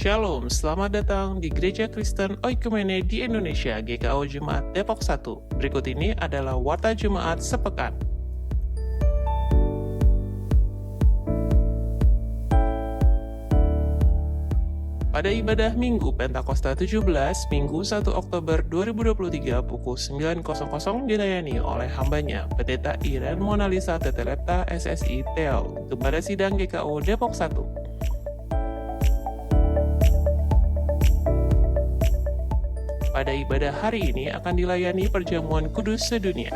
Shalom, selamat datang di Gereja Kristen Oikumene di Indonesia GKO Jemaat Depok 1. Berikut ini adalah Warta Jemaat Sepekan. Pada ibadah Minggu Pentakosta 17, Minggu 1 Oktober 2023 pukul 9.00 dilayani oleh hambanya, Pendeta Iren Monalisa Tetelepta SSI Tel, kepada sidang GKO Depok 1. Pada ibadah hari ini akan dilayani perjamuan kudus sedunia.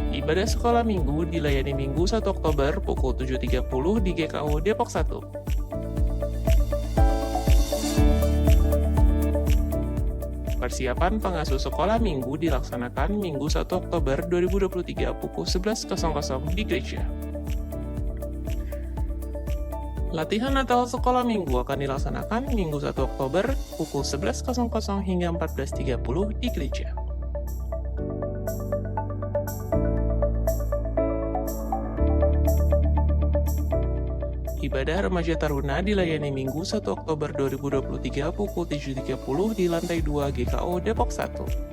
Ibadah sekolah minggu dilayani Minggu 1 Oktober pukul 7.30 di GKO Depok 1. Persiapan pengasuh sekolah minggu dilaksanakan Minggu 1 Oktober 2023 pukul 11.00 di gereja. Latihan Natal sekolah minggu akan dilaksanakan Minggu 1 Oktober pukul 11.00 hingga 14.30 di gereja. Ibadah Remaja Taruna dilayani Minggu 1 Oktober 2023 pukul 7.30 di lantai 2 GKO Depok 1.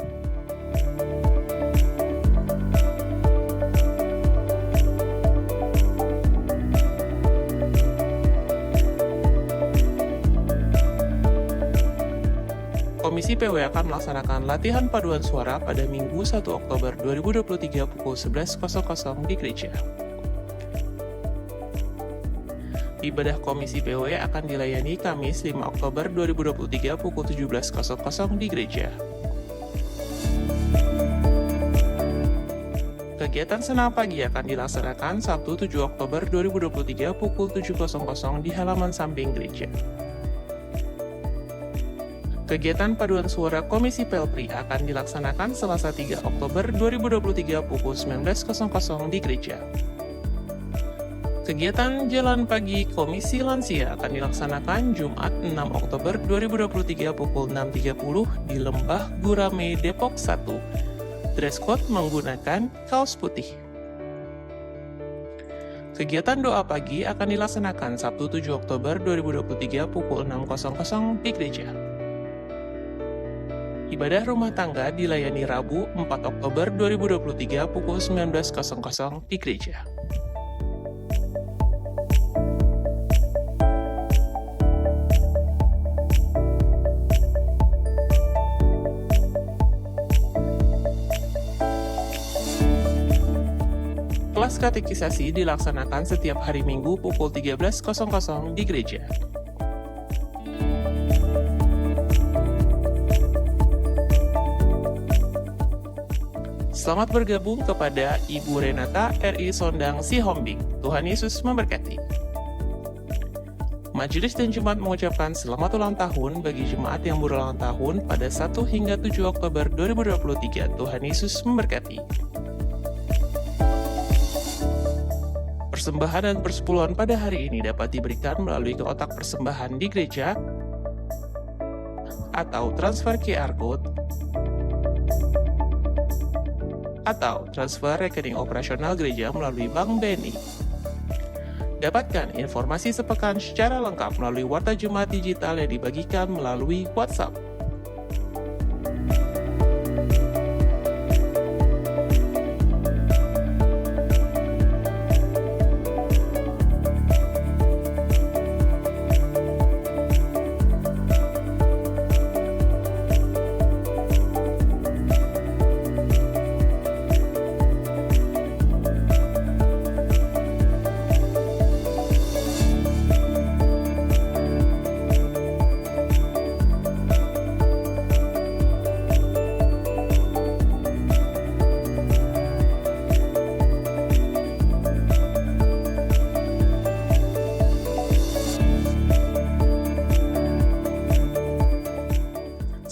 Komisi PW akan melaksanakan latihan paduan suara pada Minggu 1 Oktober 2023 pukul 11.00 di gereja. Ibadah Komisi PW akan dilayani Kamis 5 Oktober 2023 pukul 17.00 di gereja. Kegiatan senam pagi akan dilaksanakan Sabtu 7 Oktober 2023 pukul 7.00 di halaman samping gereja. Kegiatan paduan suara Komisi Pelpri akan dilaksanakan Selasa 3 Oktober 2023 pukul 19.00 di gereja. Kegiatan Jalan Pagi Komisi Lansia akan dilaksanakan Jumat 6 Oktober 2023 pukul 6.30 di Lembah Gurame Depok 1. Dress code menggunakan kaos putih. Kegiatan doa pagi akan dilaksanakan Sabtu 7 Oktober 2023 pukul 6.00 di gereja. Ibadah rumah tangga dilayani Rabu 4 Oktober 2023 pukul 19.00 di gereja. Kelas katekisasi dilaksanakan setiap hari Minggu pukul 13.00 di gereja. Selamat bergabung kepada Ibu Renata RI Sondang Sihombing. Tuhan Yesus memberkati. Majelis dan Jemaat mengucapkan selamat ulang tahun bagi jemaat yang berulang tahun pada 1 hingga 7 Oktober 2023. Tuhan Yesus memberkati. Persembahan dan persepuluhan pada hari ini dapat diberikan melalui kotak persembahan di gereja atau transfer QR Code atau transfer rekening operasional gereja melalui Bank BNI. Dapatkan informasi sepekan secara lengkap melalui Warta Jemaat Digital yang dibagikan melalui WhatsApp.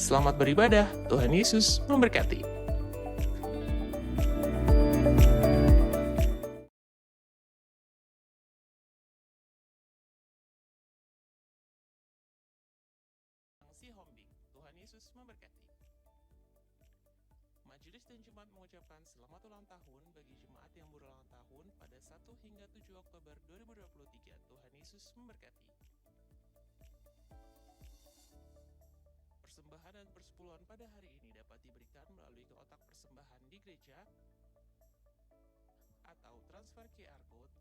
Selamat beribadah, Tuhan Yesus memberkati. Sihombing, Tuhan Yesus memberkati. Majelis dan Jemaat mengucapkan selamat ulang tahun bagi jemaat yang berulang tahun pada 1 hingga 7 Oktober 2023. Tuhan Yesus memberkati. Persembahan dan persepuluhan pada hari ini dapat diberikan melalui kotak persembahan di gereja atau transfer QR Code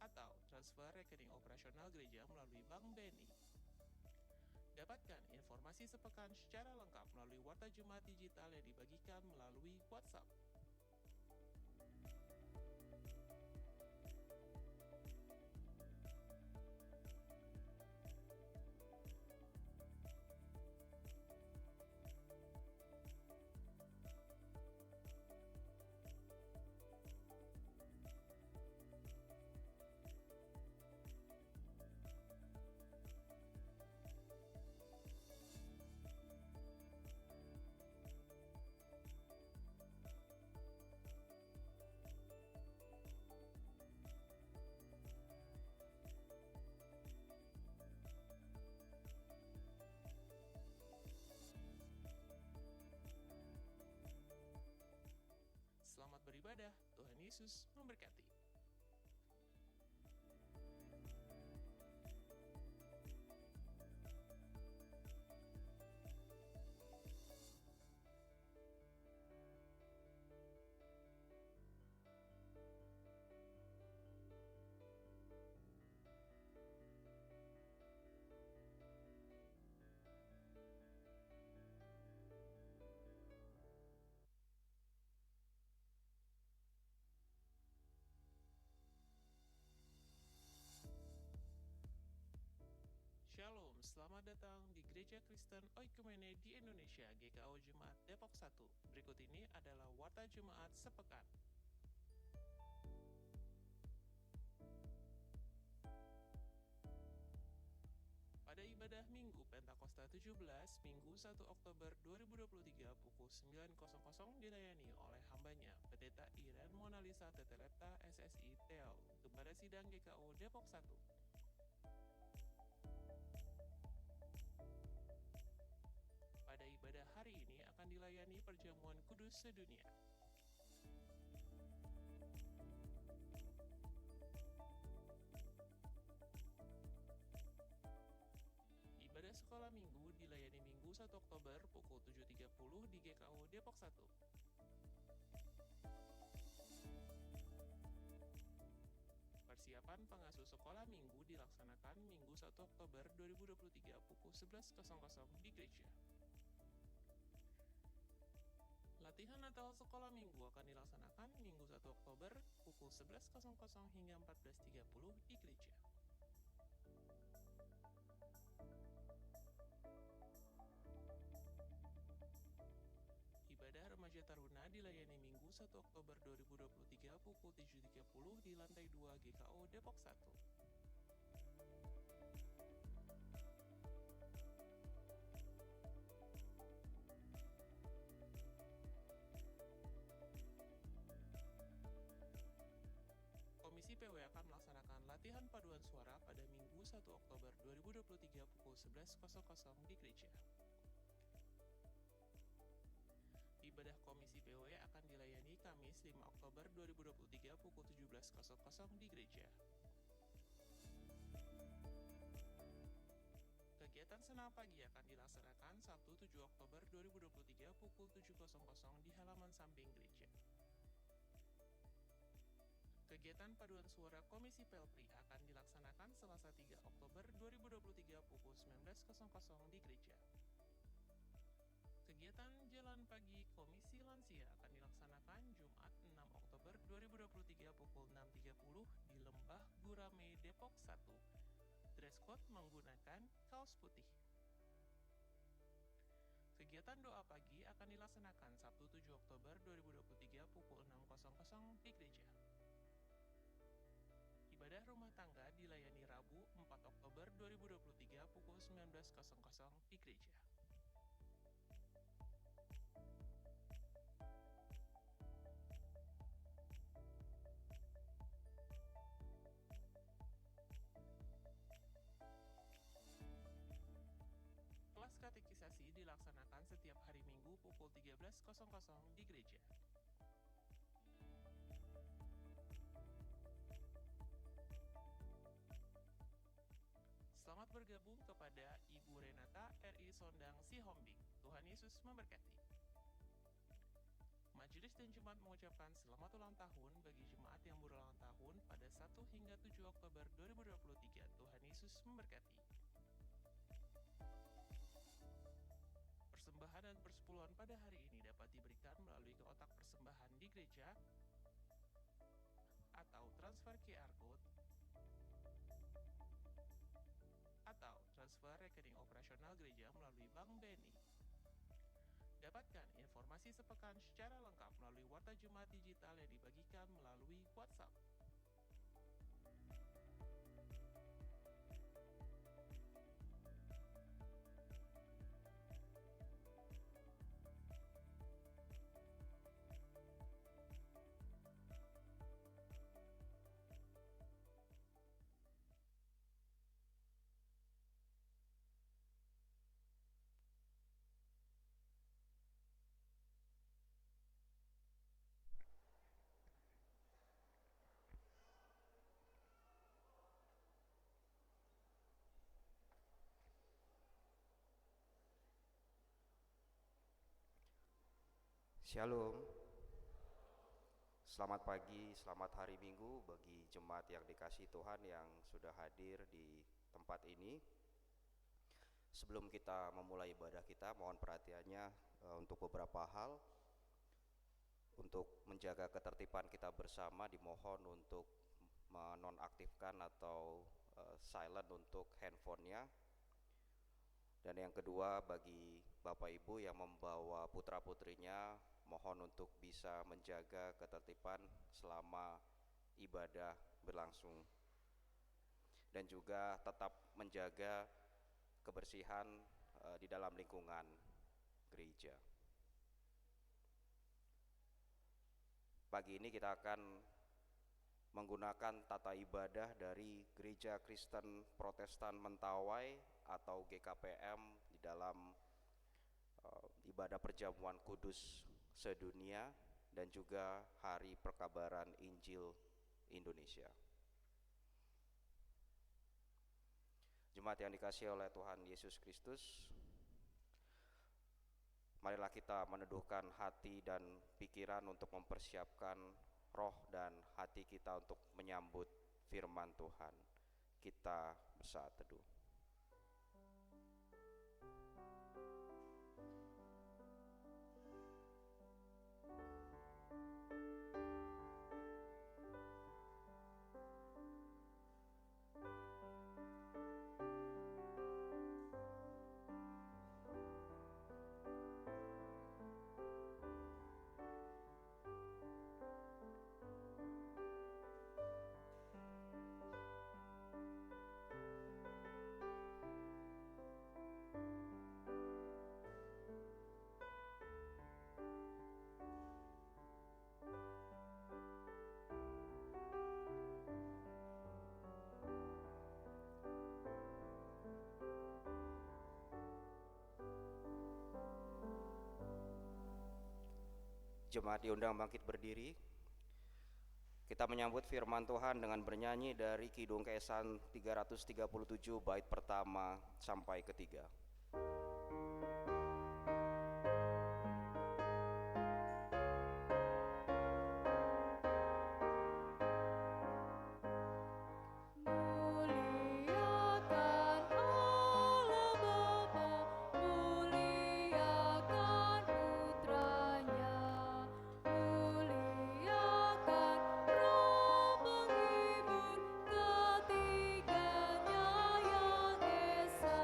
atau transfer rekening operasional gereja melalui Bank BNI. Dapatkan informasi sepekan secara lengkap melalui Warta Jumat Digital yang dibagikan melalui WhatsApp. Selamat beribadah, Tuhan Yesus memberkati. Shalom, selamat datang di Gereja Kristen Oikumene di Indonesia, GKO Jemaat Depok 1. Berikut ini adalah Warta Jemaat Sepekan. Pada ibadah Minggu Pentakosta 17, Minggu 1 Oktober 2023 pukul 9.00 dilayani oleh hambanya, Pendeta Iren Monalisa Tetelepta SSI TEL, kepada sidang GKO Depok 1. Pada ibadah hari ini akan dilayani perjamuan kudus sedunia. Ibadah sekolah minggu dilayani Minggu 1 Oktober pukul 7.30 di GKO Depok 1. Persiapan pengasuh sekolah minggu dilaksanakan Minggu 1 Oktober 2023 pukul 11.00 di gereja. Latihan Natal sekolah minggu akan dilaksanakan Minggu 1 Oktober pukul 11.00 hingga 14.30 di gereja. Ibadah Remaja Taruna dilayani Minggu 1 Oktober 2023 pukul 7.30 di lantai 2 GKO Depok 1. Komisi PW akan melaksanakan latihan paduan suara pada Minggu 1 Oktober 2023 pukul 11.00 di gereja. Ibadah Komisi PW akan dilayani Kamis 5 Oktober 2023 pukul 17.00 di gereja. Kegiatan senam pagi akan dilaksanakan Sabtu 7 Oktober 2023 pukul 7.00 di halaman samping gereja. Kegiatan paduan suara Komisi Pelpri akan dilaksanakan Selasa 3 Oktober 2023 pukul 19.00 di gereja. Kegiatan Jalan Pagi Komisi Lansia akan dilaksanakan Jumat 6 Oktober 2023 pukul 6.30 di Lembah Gurame Depok 1. Dress code menggunakan kaos putih. Kegiatan doa pagi akan dilaksanakan Sabtu 7 Oktober 2023 pukul 6.00 di gereja. Ibadah rumah tangga dilayani Rabu 4 Oktober 2023 pukul 19.00 di gereja. Kelas katekisasi dilaksanakan setiap pukul 13.00 di gereja. Selamat bergabung kepada Ibu Renata RI Sondang Sihombing. Tuhan Yesus memberkati. Majelis dan Jemaat mengucapkan selamat ulang tahun bagi jemaat yang berulang tahun pada 1 hingga 7 Oktober 2023. Tuhan Yesus memberkati. Persembahan dan persepuluhan pada hari ini dapat diberikan melalui kotak persembahan di gereja atau transfer QR Code atau transfer rekening operasional gereja melalui Bank BNI. Dapatkan informasi sepekan secara lengkap melalui Warta Jemaat Digital yang dibagikan melalui WhatsApp. Shalom. Selamat pagi, selamat hari Minggu bagi jemaat yang dikasihi Tuhan yang sudah hadir di tempat ini. Sebelum kita memulai ibadah kita, mohon perhatiannya untuk beberapa hal. Untuk menjaga ketertiban kita bersama, dimohon untuk menonaktifkan atau silent untuk handphonenya. Dan yang kedua, bagi Bapak Ibu yang membawa putra-putrinya, mohon untuk bisa menjaga ketertiban selama ibadah berlangsung. Dan juga tetap menjaga kebersihan di dalam lingkungan gereja. Pagi ini kita akan menggunakan tata ibadah dari Gereja Kristen Protestan Mentawai atau GKPM di dalam ibadah perjamuan kudus sedunia dan juga Hari Perkabaran Injil Indonesia. Jemaat yang dikasihi oleh Tuhan Yesus Kristus, marilah kita meneduhkan hati dan pikiran untuk mempersiapkan roh dan hati kita untuk menyambut firman Tuhan. Kita bersaat teduh. Jemaat diundang bangkit berdiri. Kita menyambut firman Tuhan dengan bernyanyi dari Kidung Keesan 337 bait pertama sampai ketiga. Ketiganya yang esa,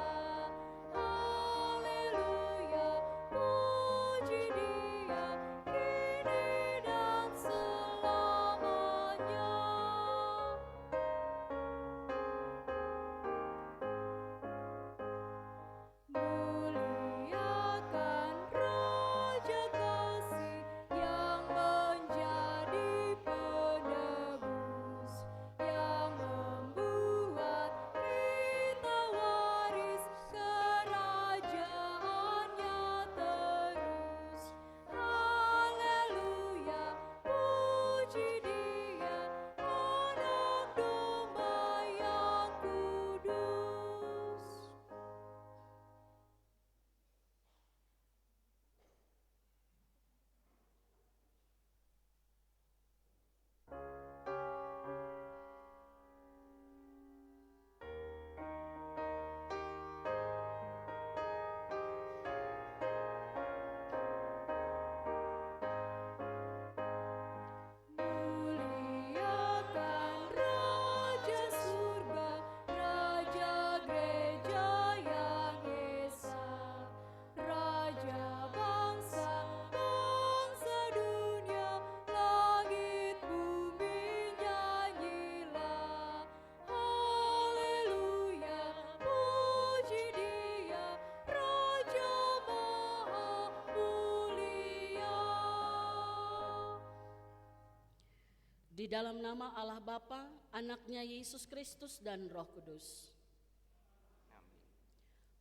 Di dalam nama Allah Bapa, Anaknya Yesus Kristus dan Roh Kudus.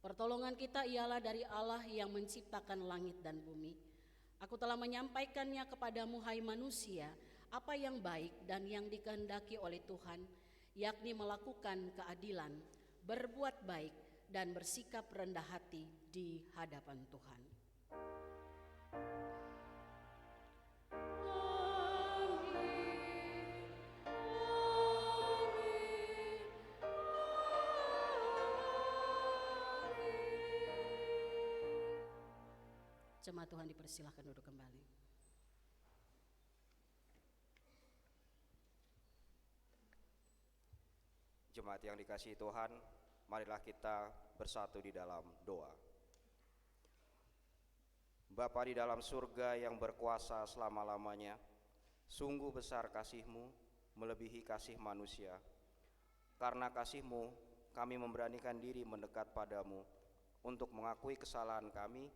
Pertolongan kita ialah dari Allah yang menciptakan langit dan bumi. Aku telah menyampaikannya kepadamu, hai manusia, apa yang baik dan yang dikehendaki oleh Tuhan, yakni melakukan keadilan, berbuat baik, dan bersikap rendah hati di hadapan Tuhan. Jemaat Tuhan dipersilahkan duduk kembali. Jemaat yang dikasihi Tuhan, marilah kita bersatu di dalam doa. Bapa di dalam surga yang berkuasa selama-lamanya, sungguh besar kasih-Mu melebihi kasih manusia. Karena kasih-Mu, kami memberanikan diri mendekat padamu untuk mengakui kesalahan kami,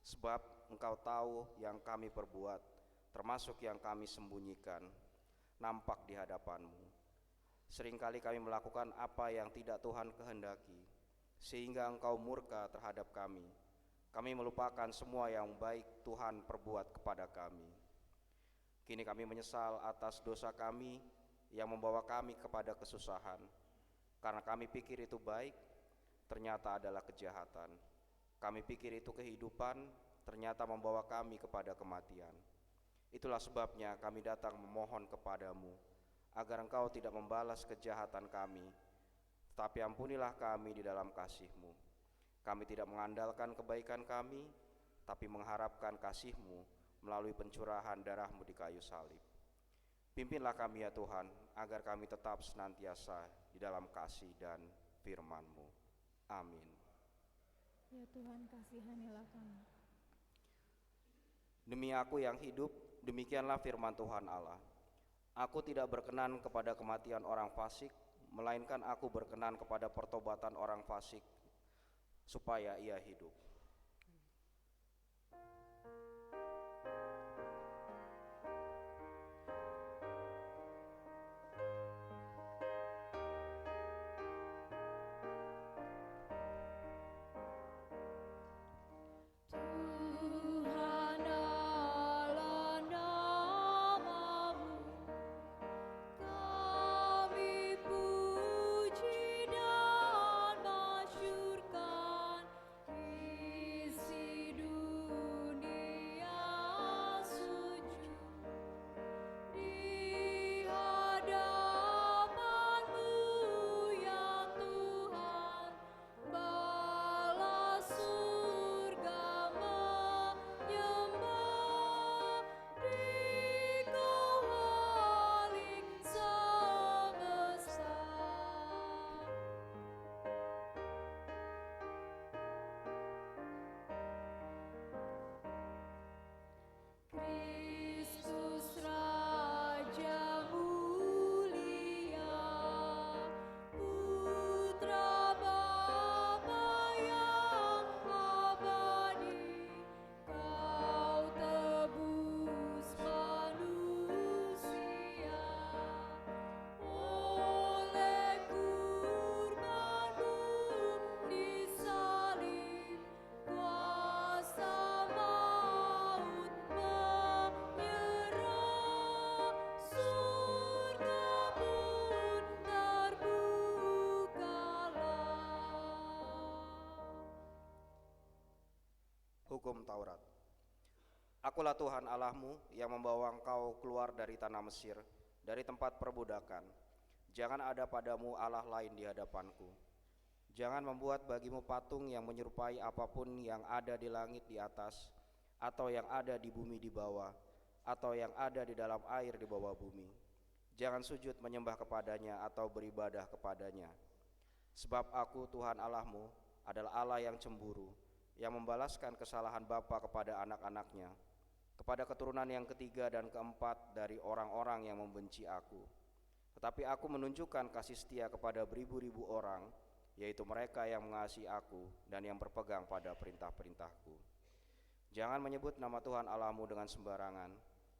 sebab Engkau tahu yang kami perbuat, termasuk yang kami sembunyikan, nampak di hadapan-Mu. Seringkali kami melakukan apa yang tidak Tuhan kehendaki, sehingga Engkau murka terhadap kami. Kami melupakan semua yang baik Tuhan perbuat kepada kami. Kini kami menyesal atas dosa kami yang membawa kami kepada kesusahan. Karena kami pikir itu baik, ternyata adalah kejahatan. Kami pikir itu kehidupan, ternyata membawa kami kepada kematian. Itulah sebabnya kami datang memohon kepadamu, agar Engkau tidak membalas kejahatan kami, tetapi ampunilah kami di dalam kasih-Mu. Kami tidak mengandalkan kebaikan kami, tapi mengharapkan kasih-Mu melalui pencurahan darah-Mu di kayu salib. Pimpinlah kami ya Tuhan, agar kami tetap senantiasa di dalam kasih dan firman-Mu. Amin. Ya Tuhan, kasihanilah kami. Demi aku yang hidup, demikianlah firman Tuhan Allah. Aku tidak berkenan kepada kematian orang fasik, melainkan aku berkenan kepada pertobatan orang fasik, supaya ia hidup. Tuhan Allah namamu, kami puji dan masyurkan, isi dunia sujud di hadapan-Mu ya Tuhan, balas surga menyembah di kawalik semesta. Kristus Raja mulia, Putra Bapa yang abadi, Kau tebus manusia oleh kurban-Mu di salib. Kuasa maut menyerah, surga pun terbukalah. Hukum Taurat. Akulah Tuhan Allahmu yang membawa engkau keluar dari tanah Mesir, dari tempat perbudakan. Jangan ada padamu Allah lain di hadapanku. Jangan membuat bagimu patung yang menyerupai apapun yang ada di langit di atas, atau yang ada di bumi di bawah, atau yang ada di dalam air di bawah bumi. Jangan sujud menyembah kepadanya atau beribadah kepadanya. Sebab aku Tuhan Allahmu adalah Allah yang cemburu, yang membalaskan kesalahan bapa kepada anak-anaknya, kepada keturunan yang ketiga dan keempat dari orang-orang yang membenci aku. Tetapi aku menunjukkan kasih setia kepada beribu-ribu orang, yaitu mereka yang mengasihi aku dan yang berpegang pada perintah-perintahku. Jangan menyebut nama Tuhan Allahmu dengan sembarangan,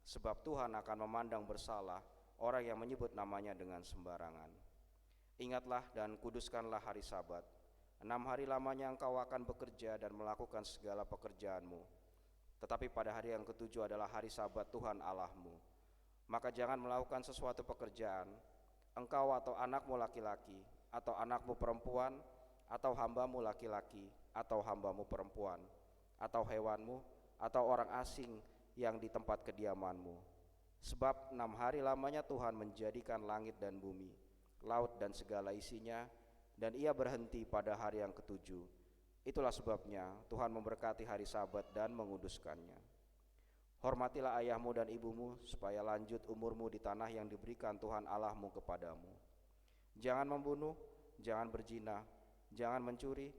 sebab Tuhan akan memandang bersalah orang yang menyebut namanya dengan sembarangan. Ingatlah dan kuduskanlah hari Sabat. 6 hari lamanya engkau akan bekerja dan melakukan segala pekerjaanmu. Tetapi pada hari yang ketujuh adalah hari Sabat Tuhan Allahmu. Maka jangan melakukan sesuatu pekerjaan, engkau atau anakmu laki-laki, atau anakmu perempuan, atau hambamu laki-laki, atau hambamu perempuan, atau hewanmu, atau orang asing yang di tempat kediamanmu. Sebab 6 hari lamanya Tuhan menjadikan langit dan bumi, laut dan segala isinya, dan ia berhenti pada hari yang ketujuh. Itulah sebabnya Tuhan memberkati hari Sabat dan menguduskannya. Hormatilah ayahmu dan ibumu, supaya lanjut umurmu di tanah yang diberikan Tuhan Allahmu kepadamu. Jangan membunuh, jangan berzina, jangan mencuri,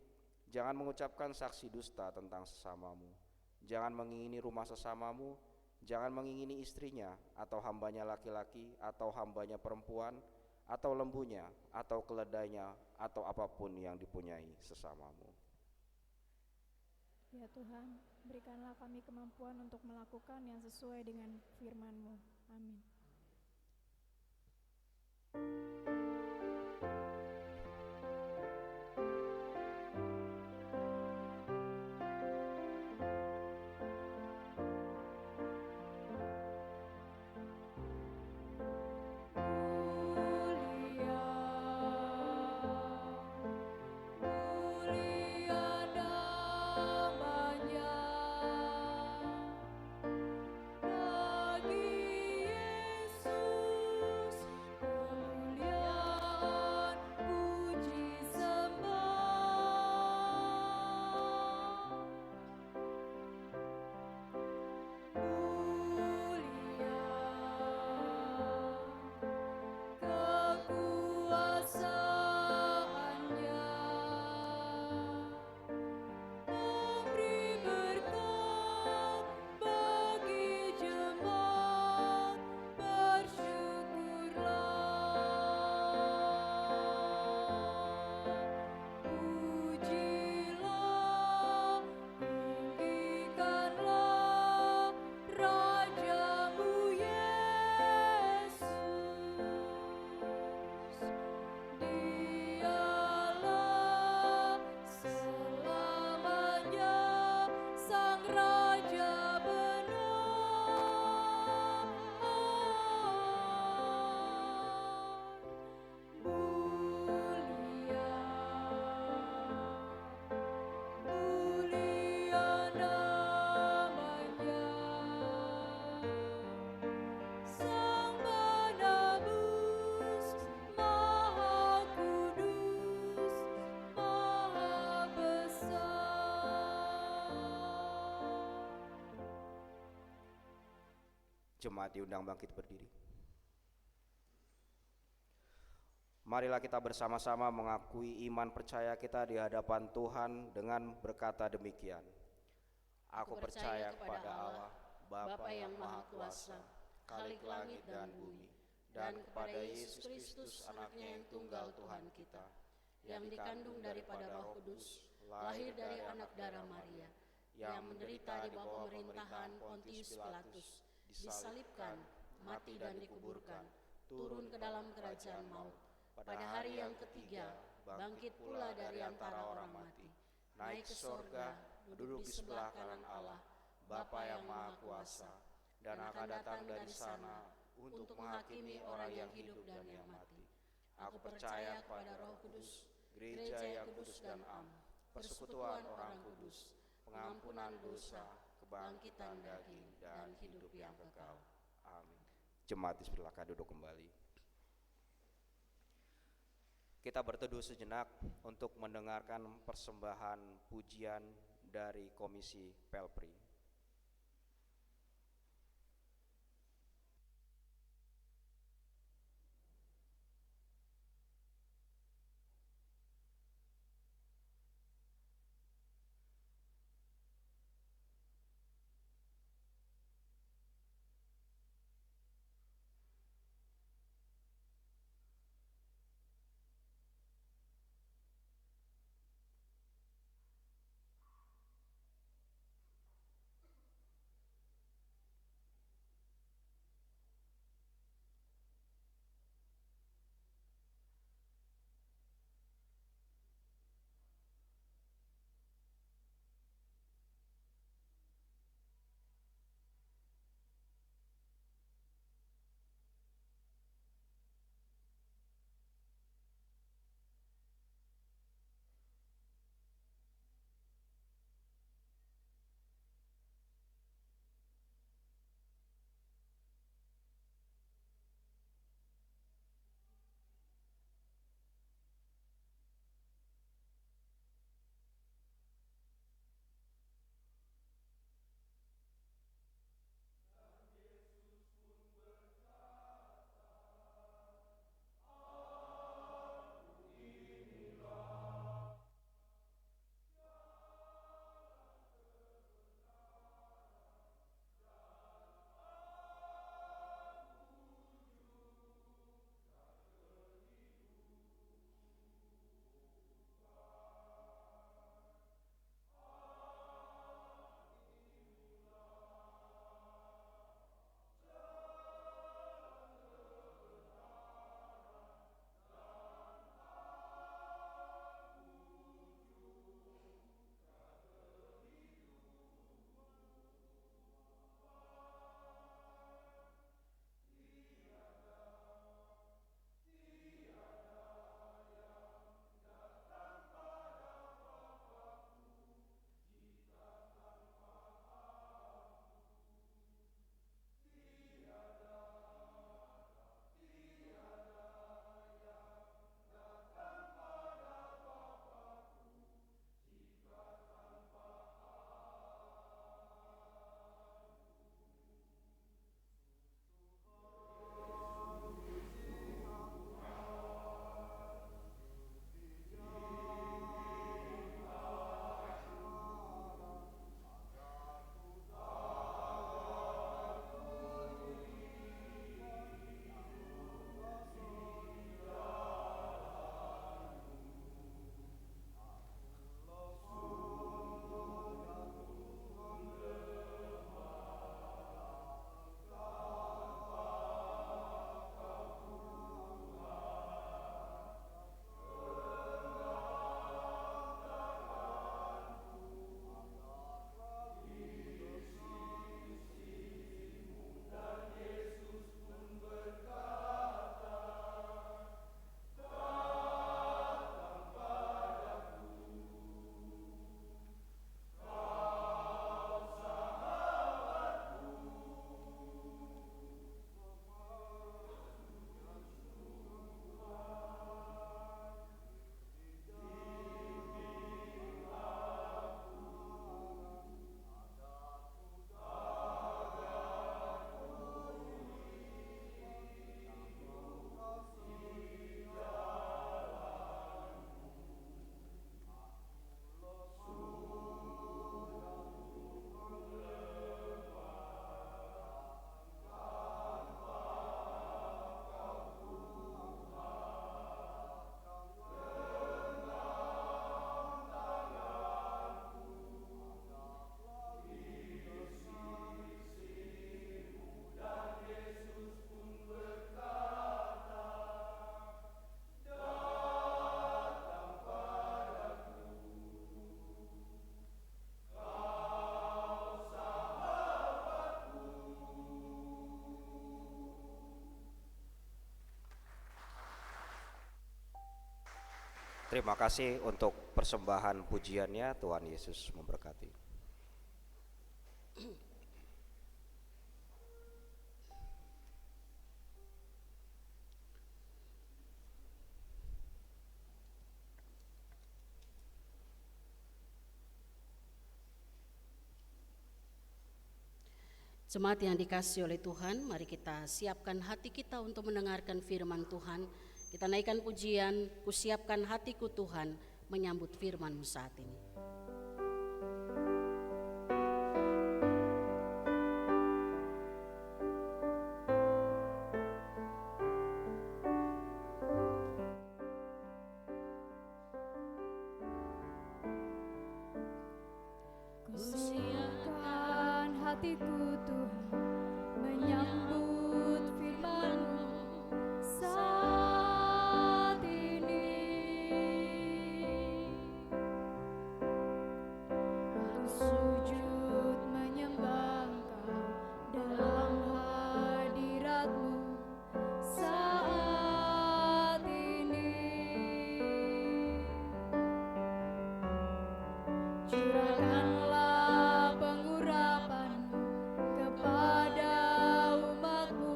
jangan mengucapkan saksi dusta tentang sesamamu, jangan mengingini rumah sesamamu, jangan mengingini istrinya, atau hambanya laki-laki, atau hambanya perempuan, atau lembunya, atau keledainya, atau apapun yang dipunyai sesamamu. Ya Tuhan, berikanlah kami kemampuan untuk melakukan yang sesuai dengan firman-Mu. Amin. Jemaat diundang bangkit berdiri. Marilah kita bersama-sama mengakui iman percaya kita di hadapan Tuhan dengan berkata demikian. Aku percaya kepada Allah, Bapa yang Maha Kuasa, Khalik langit dan bumi, dan kepada Yesus Kristus, anaknya yang tunggal Tuhan kita, yang dikandung daripada Roh Kudus, lahir dari anak darah Maria, yang menderita di bawah pemerintahan Pontius Pilatus, disalibkan, mati dan dikuburkan, turun ke dalam kerajaan maut, pada hari yang ketiga bangkit pula dari antara orang mati, naik ke sorga, duduk di sebelah kanan Allah, Bapa yang Maha Kuasa, dan akan datang dari sana untuk menghakimi orang yang hidup dan yang mati. Aku percaya kepada Roh Kudus, gereja yang kudus dan am, persekutuan orang kudus, pengampunan dosa, kebangkitan daging, dan hidup yang kekal. Amin. Jemaat silakan duduk kembali. Kita berteduh sejenak untuk mendengarkan persembahan pujian dari Komisi Pelpri. Terima kasih untuk persembahan pujiannya. Tuhan Yesus memberkati. Jemaat yang dikasihi oleh Tuhan, mari kita siapkan hati kita untuk mendengarkan firman Tuhan. Kita naikkan pujian, kusiapkan hatiku Tuhan, menyambut firman-Mu saat ini. Kusiapkan hatiku Tuhan, menyambut firman-Mu saat ini. Aku sujud menyembah Engkau dalam hadirat-Mu saat ini. Curahkanlah pengurapan-Mu kepada umat-Mu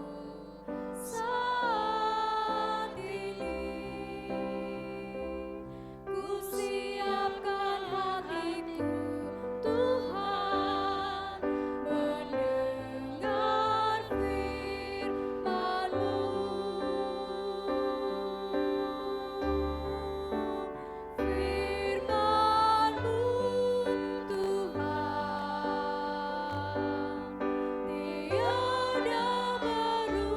saat ini. Kusiapkan hatiku Tuhan, mendengar firman-Mu. Firman-Mu Tuhan, tiada berubah.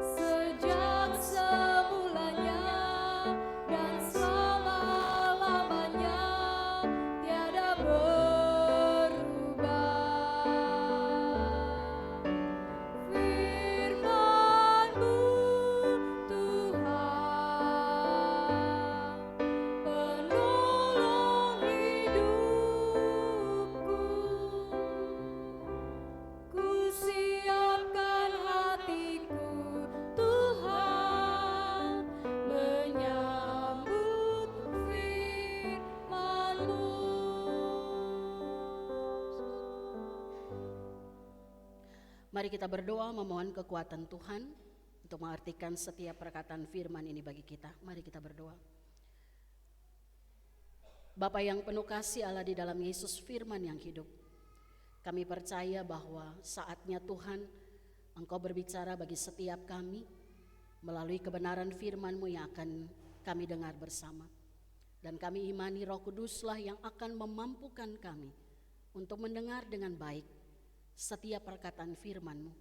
Sejak semulanya dan selama-lamanya tiada berubah. Firman-Mu Tuhan, penolong hidupku. Kusiapkan hatiku Tuhan, menyambut firman-Mu. Mari kita berdoa memohon kekuatan Tuhan untuk mengartikan setiap perkataan firman ini bagi kita. Mari kita berdoa. Bapa yang penuh kasih Allah di dalam Yesus firman yang hidup, kami percaya bahwa saatnya Tuhan Engkau berbicara bagi setiap kami melalui kebenaran firman-Mu yang akan kami dengar bersama. Dan kami imani Roh Kuduslah yang akan memampukan kami untuk mendengar dengan baik setiap perkataan firman-Mu.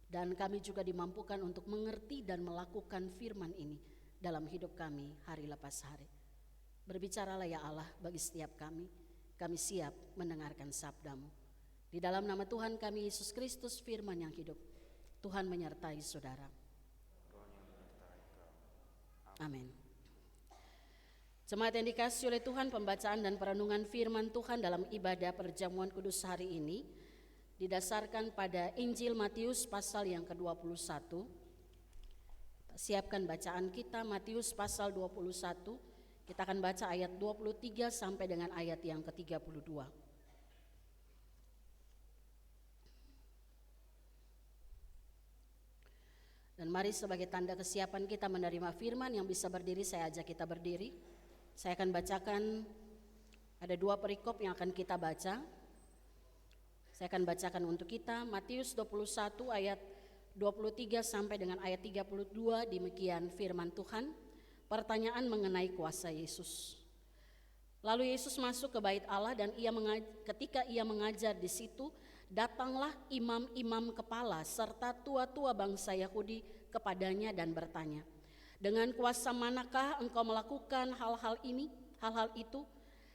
Dan kami juga dimampukan untuk mengerti dan melakukan firman ini dalam hidup kami hari lepas hari. Berbicaralah ya Allah bagi setiap kami siap mendengarkan sabda-Mu. Di dalam nama Tuhan kami Yesus Kristus firman yang hidup, Tuhan menyertai saudara. Amin. Jemaat yang dikasihi oleh Tuhan, pembacaan dan perenungan firman Tuhan dalam ibadah perjamuan kudus hari ini didasarkan pada Injil Matius pasal yang ke-21. Kita siapkan bacaan kita, Matius pasal 21. Kita akan baca ayat 23 sampai dengan ayat yang ke-32. Dan mari sebagai tanda kesiapan kita menerima firman, yang bisa berdiri saya ajak kita berdiri. Saya akan bacakan, ada 2 perikop yang akan kita baca. Saya akan bacakan untuk kita Matius 21 ayat 23 sampai dengan ayat 32. Demikian firman Tuhan. Pertanyaan mengenai kuasa Yesus. Lalu Yesus masuk ke bait Allah dan ketika ia mengajar di situ, datanglah imam-imam kepala serta tua-tua bangsa Yahudi kepadanya dan bertanya, dengan kuasa manakah engkau melakukan hal-hal itu,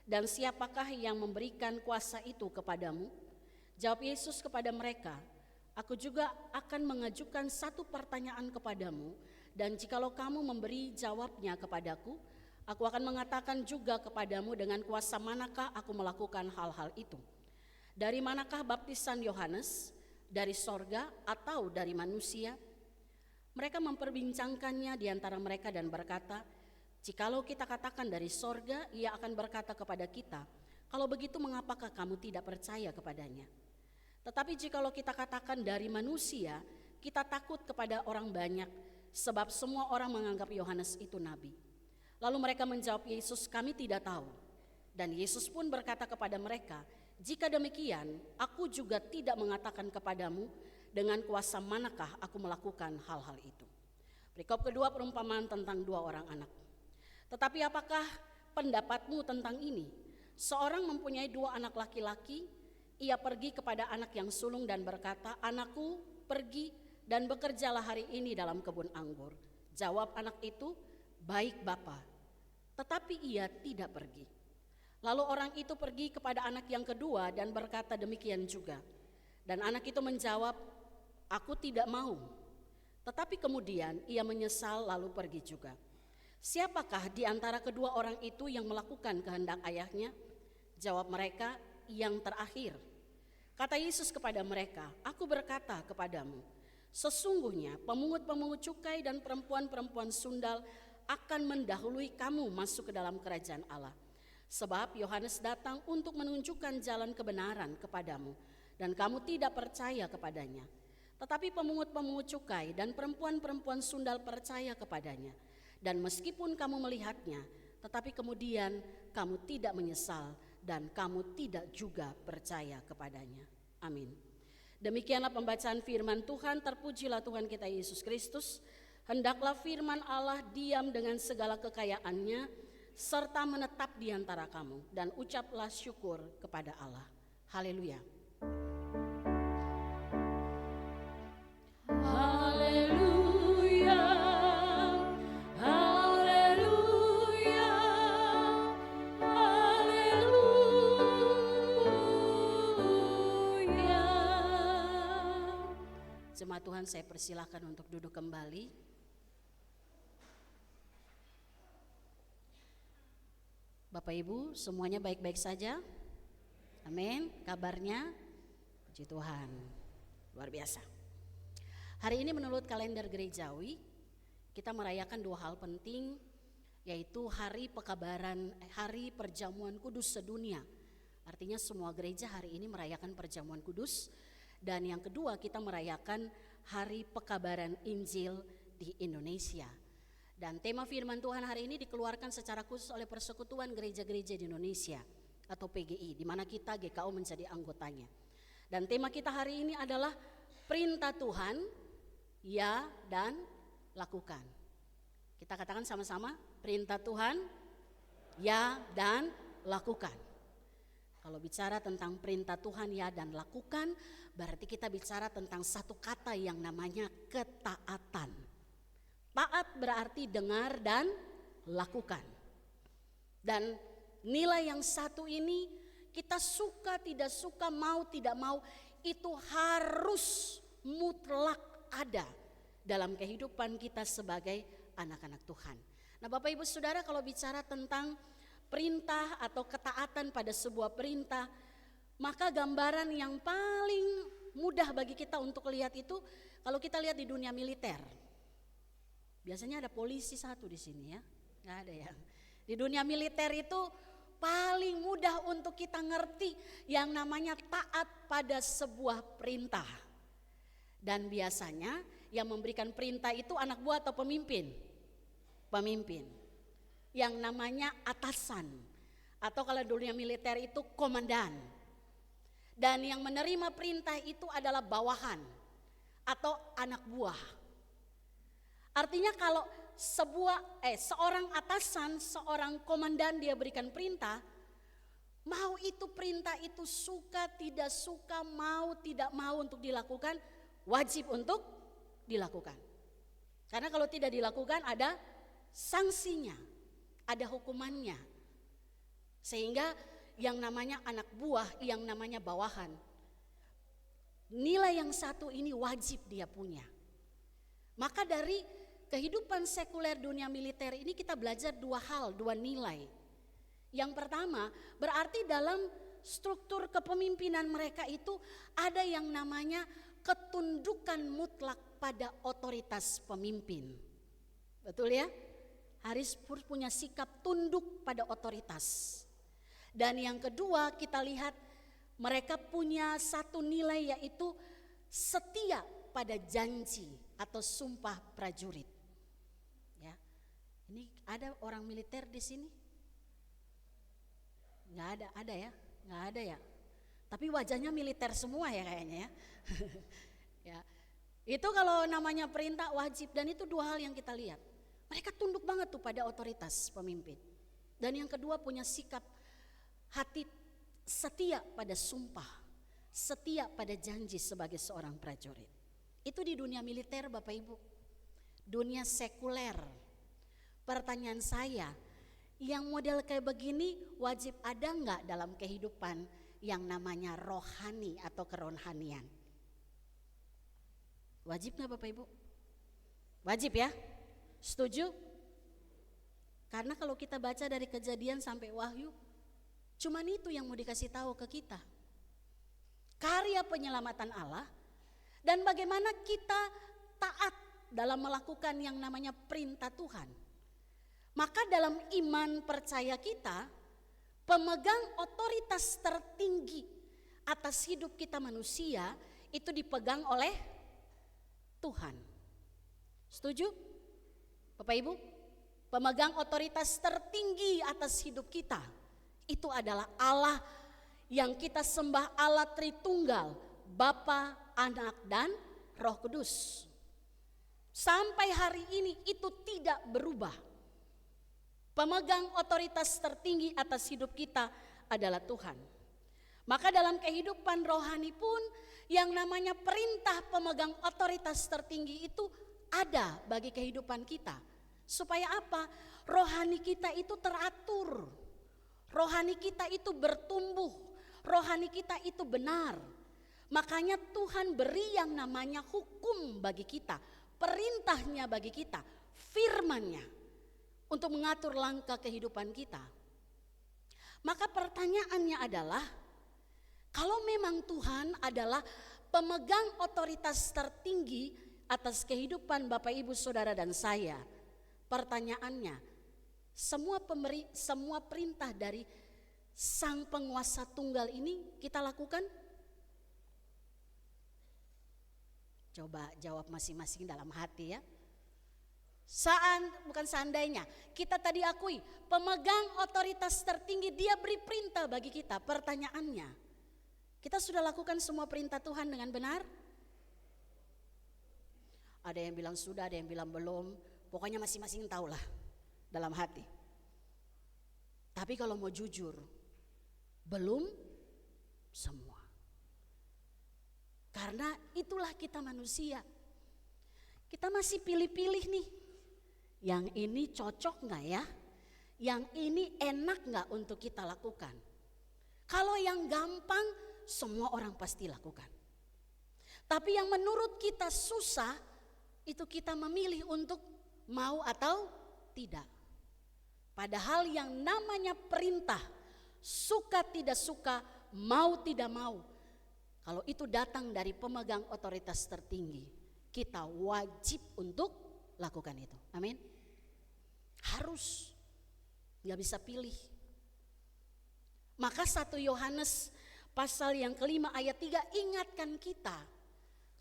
dan siapakah yang memberikan kuasa itu kepadamu? Jawab Yesus kepada mereka, aku juga akan mengajukan satu pertanyaan kepadamu, dan jikalau kamu memberi jawabnya kepadaku, aku akan mengatakan juga kepadamu dengan kuasa manakah aku melakukan hal-hal itu. Dari manakah baptisan Yohanes? Dari sorga atau dari manusia? Mereka memperbincangkannya di antara mereka dan berkata, "Jikalau kita katakan dari sorga, ia akan berkata kepada kita, kalau begitu mengapakah kamu tidak percaya kepadanya? Tetapi jikalau kita katakan dari manusia, kita takut kepada orang banyak, sebab semua orang menganggap Yohanes itu nabi." Lalu mereka menjawab Yesus, "Kami tidak tahu." Dan Yesus pun berkata kepada mereka, "Jika demikian, aku juga tidak mengatakan kepadamu dengan kuasa manakah aku melakukan hal-hal itu." Perikop kedua, perumpamaan tentang 2 orang anak. "Tetapi apakah pendapatmu tentang ini? Seorang mempunyai 2 anak laki-laki, ia pergi kepada anak yang sulung dan berkata, 'Anakku, pergi dan bekerjalah hari ini dalam kebun anggur.' Jawab anak itu, 'Baik Bapa.' Tetapi ia tidak pergi. Lalu orang itu pergi kepada anak yang kedua dan berkata demikian juga. Dan anak itu menjawab, 'Aku tidak mau.' Tetapi kemudian ia menyesal lalu pergi juga. Siapakah di antara kedua orang itu yang melakukan kehendak ayahnya?" Jawab mereka, "Yang terakhir." Kata Yesus kepada mereka, "Aku berkata kepadamu, sesungguhnya pemungut-pemungut cukai dan perempuan-perempuan sundal akan mendahului kamu masuk ke dalam kerajaan Allah. Sebab Yohanes datang untuk menunjukkan jalan kebenaran kepadamu, dan kamu tidak percaya kepadanya. Tetapi pemungut-pemungut cukai dan perempuan-perempuan sundal percaya kepadanya. Dan meskipun kamu melihatnya, tetapi kemudian kamu tidak menyesal dan kamu tidak juga percaya kepadanya." Amin. Demikianlah pembacaan firman Tuhan. Terpujilah Tuhan kita Yesus Kristus. Hendaklah firman Allah diam dengan segala kekayaannya, serta menetap di antara kamu, dan ucaplah syukur kepada Allah. Haleluya. Haleluya, haleluya, haleluya. Jemaat Tuhan, saya persilahkan untuk duduk kembali. Bapak Ibu, semuanya baik-baik saja? Amin. Kabarnya? Puji Tuhan, luar biasa. Hari ini menurut kalender gerejawi, kita merayakan 2 hal penting, yaitu Hari Perjamuan Kudus Sedunia. Artinya semua gereja hari ini merayakan Perjamuan Kudus. Dan yang kedua, kita merayakan Hari Pekabaran Injil di Indonesia. Dan tema firman Tuhan hari ini dikeluarkan secara khusus oleh Persekutuan Gereja-Gereja di Indonesia atau PGI, di mana kita GKO menjadi anggotanya. Dan tema kita hari ini adalah perintah Tuhan, ya dan lakukan. Kita katakan sama-sama, perintah Tuhan, ya dan lakukan. Kalau bicara tentang perintah Tuhan, ya dan lakukan, berarti kita bicara tentang satu kata yang namanya ketaatan. Taat berarti dengar dan lakukan. Dan nilai yang satu ini kita suka tidak suka, mau tidak mau, itu harus mutlak ada dalam kehidupan kita sebagai anak-anak Tuhan. Nah, Bapak Ibu Saudara, kalau bicara tentang perintah atau ketaatan pada sebuah perintah, maka gambaran yang paling mudah bagi kita untuk lihat itu kalau kita lihat di dunia militer. Biasanya ada polisi satu di sini ya, nggak ada ya. Di dunia militer itu paling mudah untuk kita ngerti yang namanya taat pada sebuah perintah. Dan biasanya yang memberikan perintah itu anak buah atau pemimpin? Pemimpin. Yang namanya atasan. Atau kalau dunia militer itu komandan. Dan yang menerima perintah itu adalah bawahan atau anak buah. Artinya kalau seorang atasan, seorang komandan dia berikan perintah, mau itu perintah itu suka tidak suka, mau tidak mau untuk dilakukan, wajib untuk dilakukan. Karena kalau tidak dilakukan ada sanksinya, ada hukumannya. Sehingga yang namanya anak buah, yang namanya bawahan, nilai yang satu ini wajib dia punya. Maka dari kehidupan sekuler dunia militer ini kita belajar 2 hal, 2 nilai. Yang pertama, berarti dalam struktur kepemimpinan mereka itu ada yang namanya ketundukan mutlak pada otoritas pemimpin. Betul ya? Harus punya sikap tunduk pada otoritas. Dan yang kedua kita lihat mereka punya satu nilai yaitu setia pada janji atau sumpah prajurit. Ya. Ini ada orang militer di sini? Nggak ada ya? Nggak ada ya? Tapi wajahnya militer semua ya kayaknya ya. Ya. Itu kalau namanya perintah wajib, dan itu dua hal yang kita lihat. Mereka tunduk banget tuh pada otoritas pemimpin. Dan yang kedua punya sikap hati setia pada sumpah, setia pada janji sebagai seorang prajurit. Itu di dunia militer Bapak Ibu. Dunia sekuler. Pertanyaan saya, yang model kayak begini wajib ada enggak dalam kehidupan yang namanya rohani atau kerohanian? Wajib enggak Bapak Ibu? Wajib ya? Setuju? Karena kalau kita baca dari Kejadian sampai Wahyu, cuman itu yang mau dikasih tahu ke kita. Karya penyelamatan Allah dan bagaimana kita taat dalam melakukan yang namanya perintah Tuhan. Maka dalam iman percaya kita, pemegang otoritas tertinggi atas hidup kita manusia itu dipegang oleh Tuhan. Setuju? Bapak Ibu, pemegang otoritas tertinggi atas hidup kita itu adalah Allah yang kita sembah, Allah Tritunggal, Bapa, Anak, dan Roh Kudus. Sampai hari ini itu tidak berubah. Pemegang otoritas tertinggi atas hidup kita adalah Tuhan. Maka dalam kehidupan rohani pun yang namanya perintah pemegang otoritas tertinggi itu ada bagi kehidupan kita. Supaya apa? Rohani kita itu teratur. Rohani kita itu bertumbuh. Rohani kita itu benar. Makanya Tuhan beri yang namanya hukum bagi kita. Perintahnya bagi kita. Firman-Nya. Untuk mengatur langkah kehidupan kita. Maka pertanyaannya adalah, kalau memang Tuhan adalah pemegang otoritas tertinggi atas kehidupan Bapak Ibu Saudara dan saya, pertanyaannya, semua perintah dari Sang Penguasa Tunggal ini kita lakukan? Coba jawab masing-masing dalam hati ya. Bukan seandainya, kita tadi akui pemegang otoritas tertinggi, dia beri perintah bagi kita. Pertanyaannya, kita sudah lakukan semua perintah Tuhan dengan benar? Ada yang bilang sudah, ada yang bilang belum. Pokoknya masing-masing tahulah dalam hati. Tapi kalau mau jujur, belum semua. Karena itulah kita manusia. Kita masih pilih-pilih nih. Yang ini cocok gak ya? Yang ini enak gak untuk kita lakukan? Kalau yang gampang, semua orang pasti lakukan. Tapi yang menurut kita susah, itu kita memilih untuk mau atau tidak. Padahal yang namanya perintah, suka tidak suka, mau tidak mau, kalau itu datang dari pemegang otoritas tertinggi, kita wajib untuk lakukan itu. Amin. Harus, gak bisa pilih. Maka 1 Yohanes pasal yang kelima ayat 3 ingatkan kita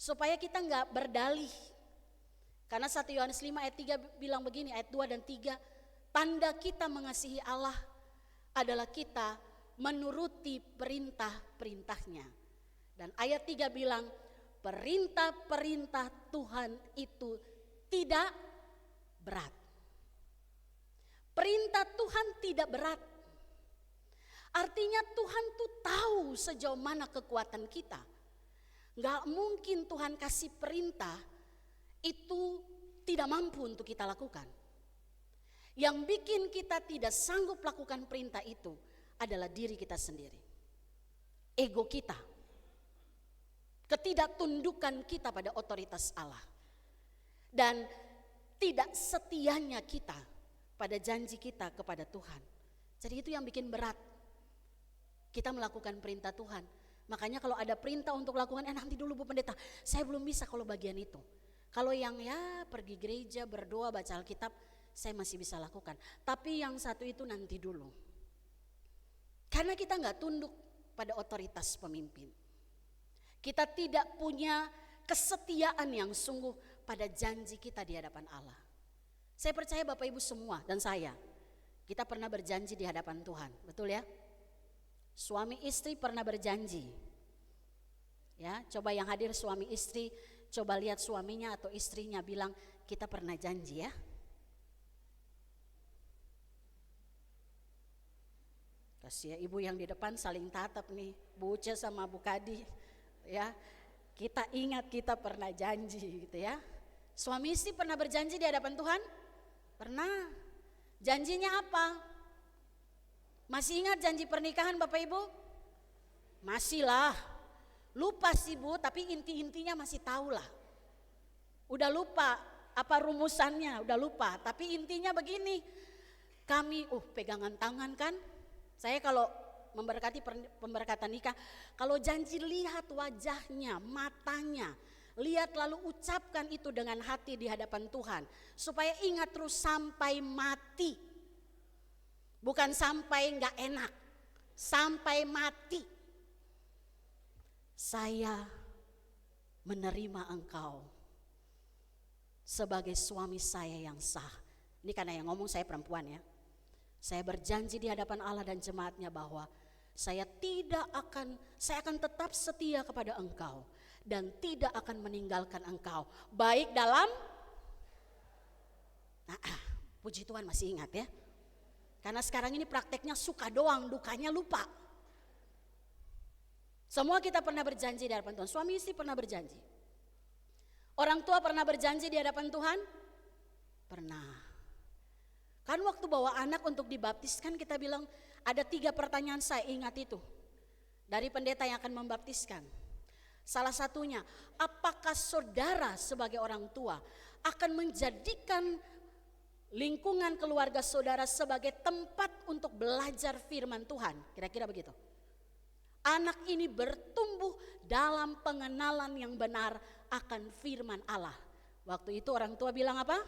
supaya kita gak berdalih. Karena 1 Yohanes 5 ayat 3 bilang begini, ayat 2 dan 3, tanda kita mengasihi Allah adalah kita menuruti perintah-perintahnya. Dan ayat 3 bilang, perintah-perintah Tuhan itu tidak berat. Perintah Tuhan tidak berat. Artinya Tuhan tuh tahu sejauh mana kekuatan kita. Gak mungkin Tuhan kasih perintah itu tidak mampu untuk kita lakukan. Yang bikin kita tidak sanggup lakukan perintah itu adalah diri kita sendiri. Ego kita. Ketidaktundukan kita pada otoritas Allah. Dan tidak setianya kita pada janji kita kepada Tuhan. Jadi itu yang bikin berat kita melakukan perintah Tuhan. Makanya kalau ada perintah untuk lakukan, nanti dulu Bu Pendeta, saya belum bisa kalau bagian itu. Kalau yang ya pergi gereja, berdoa, baca Alkitab, saya masih bisa lakukan. Tapi yang satu itu nanti dulu. Karena kita nggak tunduk pada otoritas pemimpin. Kita tidak punya kesetiaan yang sungguh pada janji kita di hadapan Allah. Saya percaya Bapak Ibu semua dan saya, kita pernah berjanji di hadapan Tuhan, betul ya? Suami istri pernah berjanji. Ya, coba yang hadir suami istri, coba lihat suaminya atau istrinya bilang, kita pernah janji ya. Kasih ya, ibu yang di depan saling tatap nih, Bu Uce sama Bu Kadi, ya. Kita ingat kita pernah janji gitu ya. Suami istri pernah berjanji di hadapan Tuhan? Pernah. Janjinya apa? Masih ingat janji pernikahan Bapak Ibu? Masih lah. Lupa sih Bu, tapi inti-intinya masih tahu lah. Udah lupa apa rumusannya, udah lupa. Tapi intinya begini, kami pegangan tangan kan. Saya kalau memberkati pemberkatan nikah, kalau janji lihat wajahnya, matanya, lihat lalu ucapkan itu dengan hati di hadapan Tuhan. Supaya ingat terus sampai mati. Bukan sampai gak enak, sampai mati. Saya menerima engkau sebagai suami saya yang sah. Ini karena yang ngomong saya perempuan ya. Saya berjanji di hadapan Allah dan jemaatnya bahwa saya akan tetap setia kepada engkau dan tidak akan meninggalkan engkau. Baik dalam, puji Tuhan masih ingat ya. Karena sekarang ini prakteknya suka doang, dukanya lupa. Semua kita pernah berjanji di hadapan Tuhan. Suami istri pernah berjanji. Orang tua pernah berjanji di hadapan Tuhan? Pernah. Kan waktu bawa anak untuk dibaptis kan kita bilang ada 3 pertanyaan saya ingat itu. Dari pendeta yang akan membaptiskan. Salah satunya, apakah saudara sebagai orang tua akan menjadikan lingkungan keluarga saudara sebagai tempat untuk belajar firman Tuhan? Kira-kira begitu. Anak ini bertumbuh dalam pengenalan yang benar akan firman Allah. Waktu itu orang tua bilang apa?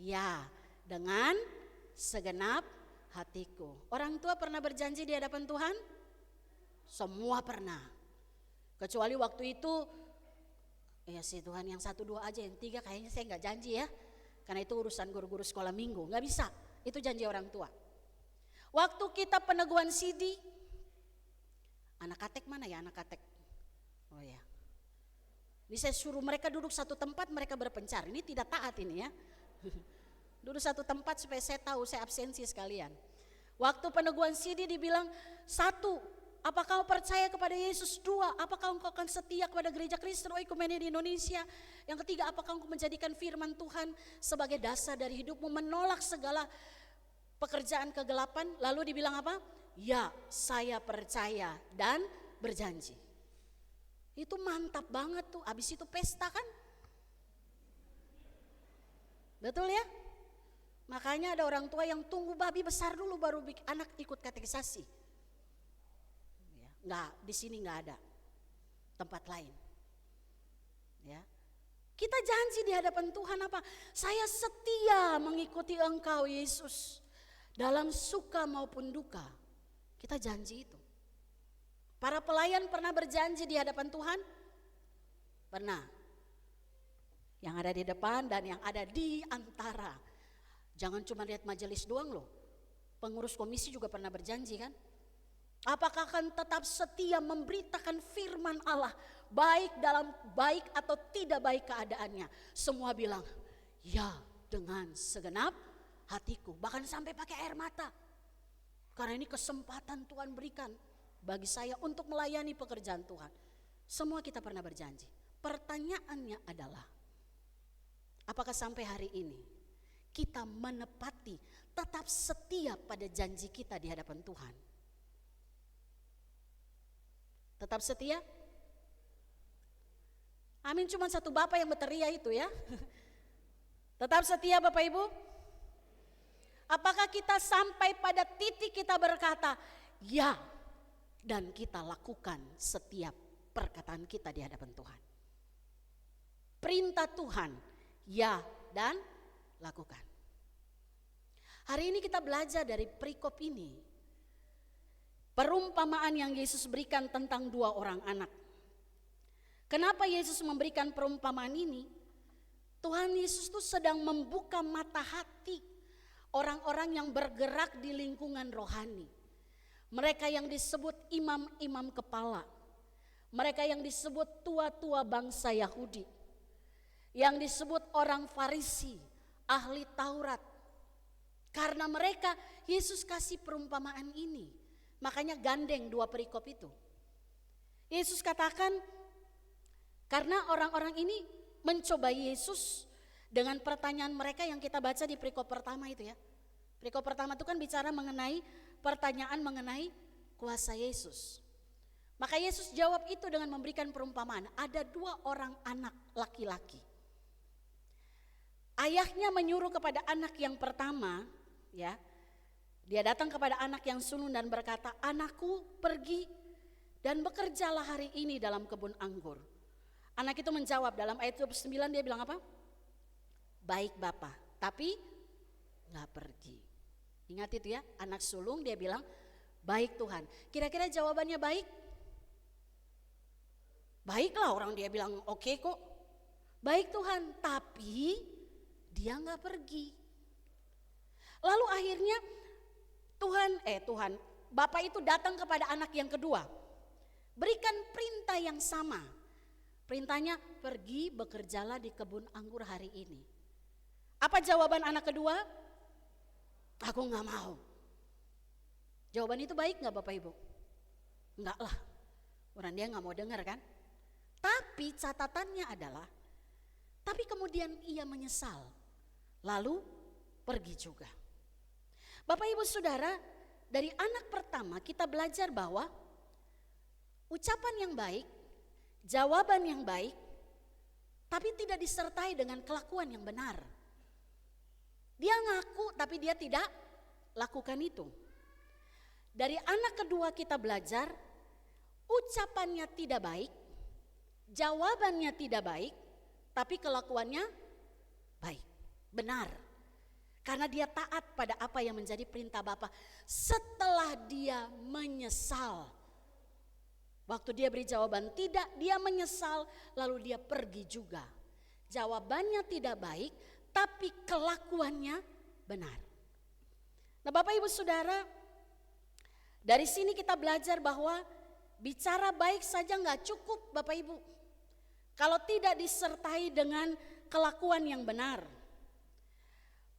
Ya, dengan segenap hatiku. Orang tua pernah berjanji di hadapan Tuhan? Semua pernah. Kecuali waktu itu, ya sih Tuhan yang 1, 2 aja, yang 3 kayaknya saya gak janji ya. Karena itu urusan guru-guru sekolah minggu, gak bisa. Itu janji orang tua. Waktu kita peneguhan CD, anak katek mana ya anak katek? Oh ya. Ini saya suruh mereka duduk satu tempat, mereka berpencar. Ini tidak taat ini ya. Duduk satu tempat supaya saya tahu, saya absensi sekalian. Waktu peneguhan CD dibilang, 1, apakah kau percaya kepada Yesus? 2, apakah engkau akan setia kepada gereja Kristen Oikumene di Indonesia? Yang ketiga, apakah engkau menjadikan firman Tuhan sebagai dasar dari hidupmu, menolak segala pekerjaan kegelapan? Lalu dibilang apa? Ya, saya percaya dan berjanji. Itu mantap banget tuh, abis itu pesta kan? Betul ya? Makanya ada orang tua yang tunggu babi besar dulu baru anak ikut katekisasi. Ya, enggak, di sini enggak ada tempat lain. Ya. Kita janji di hadapan Tuhan apa? Saya setia mengikuti engkau Yesus dalam suka maupun duka. Kita janji itu. Para pelayan pernah berjanji di hadapan Tuhan? Pernah. Yang ada di depan dan yang ada di antara. Jangan cuma lihat majelis doang loh. Pengurus komisi juga pernah berjanji kan? Apakah akan tetap setia memberitakan firman Allah baik atau tidak baik keadaannya? Semua bilang, ya dengan segenap hatiku. Bahkan sampai pakai air mata. Karena ini kesempatan Tuhan berikan bagi saya untuk melayani pekerjaan Tuhan. Semua kita pernah berjanji. Pertanyaannya adalah, apakah sampai hari ini kita menepati, tetap setia pada janji kita di hadapan Tuhan? Tetap setia? Amin, cuma satu Bapak yang berteriak itu ya. Tetap setia Bapak Ibu? Apakah kita sampai pada titik kita berkata, ya, dan kita lakukan setiap perkataan kita di hadapan Tuhan? perintah Tuhan, ya dan lakukan. Hari ini kita belajar dari perikop ini, perumpamaan yang Yesus berikan tentang 2 orang anak. Kenapa Yesus memberikan perumpamaan ini? Tuhan Yesus itu sedang membuka mata hati orang-orang yang bergerak di lingkungan rohani. Mereka yang disebut imam-imam kepala. Mereka yang disebut tua-tua bangsa Yahudi. Yang disebut orang Farisi, ahli Taurat. Karena mereka Yesus kasih perumpamaan ini. Makanya gandeng 2 perikop itu. Yesus katakan, karena orang-orang ini mencoba Yesus dengan pertanyaan mereka yang kita baca di perikop pertama itu ya. Perikop pertama itu kan bicara mengenai pertanyaan mengenai kuasa Yesus. Maka Yesus jawab itu dengan memberikan perumpamaan. Ada 2 orang anak laki-laki. Ayahnya menyuruh kepada anak yang pertama, ya. Dia datang kepada anak yang sulung dan berkata, "Anakku, pergi dan bekerjalah hari ini dalam kebun anggur." Anak itu menjawab dalam ayat 29 dia bilang apa? "Baik Bapa," tapi gak pergi. Ingat itu ya, anak sulung dia bilang, "Baik Tuhan." Kira-kira jawabannya baik? Baiklah, orang dia bilang oke kok. Baik Tuhan, tapi dia gak pergi. Lalu akhirnya Tuhan, Bapak itu datang kepada anak yang kedua. Berikan perintah yang sama. Perintahnya, "Pergi bekerjalah di kebun anggur hari ini." Apa jawaban anak kedua? "Aku gak mau." Jawaban itu baik gak Bapak Ibu? Enggak lah, orang dia gak mau dengar kan. Tapi catatannya adalah, tapi kemudian ia menyesal, lalu pergi juga. Bapak Ibu Saudara, dari anak pertama kita belajar bahwa ucapan yang baik, jawaban yang baik, tapi tidak disertai dengan kelakuan yang benar. Dia ngaku tapi dia tidak lakukan itu. Dari anak kedua kita belajar, ucapannya tidak baik, jawabannya tidak baik, tapi kelakuannya baik, benar. Karena dia taat pada apa yang menjadi perintah Bapa. Setelah dia menyesal, waktu dia beri jawaban tidak, dia menyesal lalu dia pergi juga. Jawabannya tidak baik, tapi kelakuannya benar. Nah Bapak Ibu Saudara, dari sini kita belajar bahwa bicara baik saja gak cukup Bapak Ibu. Kalau tidak disertai dengan kelakuan yang benar.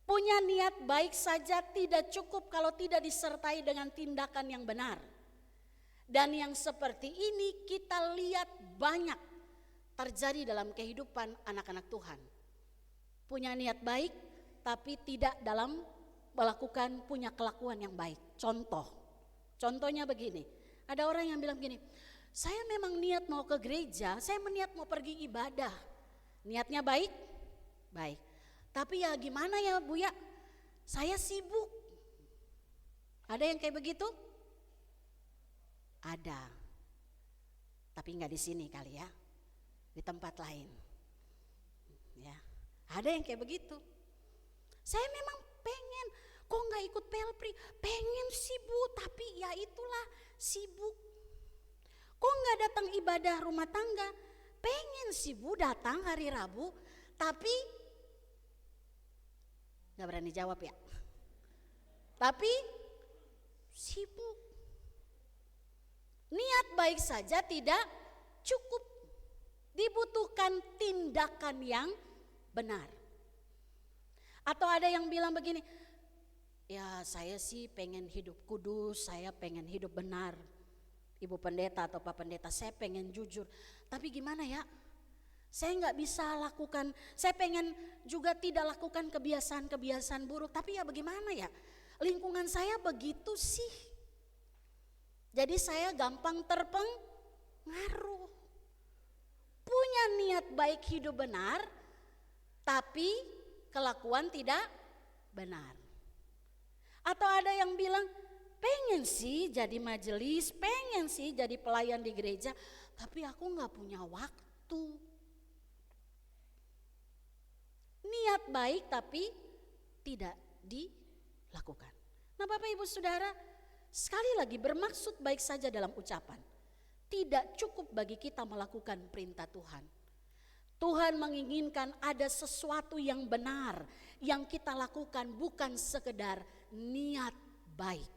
Punya niat baik saja tidak cukup kalau tidak disertai dengan tindakan yang benar. Dan yang seperti ini kita lihat banyak terjadi dalam kehidupan anak-anak Tuhan. Punya niat baik tapi tidak dalam melakukan punya kelakuan yang baik. Contohnya begini, ada orang yang bilang begini, "Saya memang niat mau ke gereja, saya niat mau pergi ibadah." Niatnya baik? Baik. Tapi ya gimana ya Bu ya, saya sibuk. Ada yang kayak begitu? Ada. Tapi enggak di sini kali ya, di tempat lain. Ya, ada yang kayak begitu. Saya memang pengen, kok enggak ikut pelpri? Pengen sih Bu, tapi ya itulah sibuk. Kok enggak datang ibadah rumah tangga? Pengen sih Bu datang hari Rabu, tapi gak berani jawab ya. Tapi sibuk. Niat baik saja tidak cukup. Dibutuhkan tindakan yang benar. Atau ada yang bilang begini, "Ya saya sih pengen hidup kudus, saya pengen hidup benar. Ibu pendeta atau Pak pendeta, saya pengen jujur. Tapi gimana ya? Saya nggak bisa lakukan, saya pengen juga tidak lakukan kebiasaan-kebiasaan buruk. Tapi ya bagaimana ya, lingkungan saya begitu sih. Jadi saya gampang terpengaruh." Punya niat baik hidup benar, tapi kelakuan tidak benar. Atau ada yang bilang, pengen sih jadi majelis, pengen sih jadi pelayan di gereja, tapi aku nggak punya waktu. niat baik tapi tidak dilakukan. Nah Bapak Ibu Saudara, sekali lagi bermaksud baik saja dalam ucapan. Tidak cukup bagi kita melakukan perintah Tuhan. Tuhan menginginkan ada sesuatu yang benar yang kita lakukan, bukan sekedar niat baik.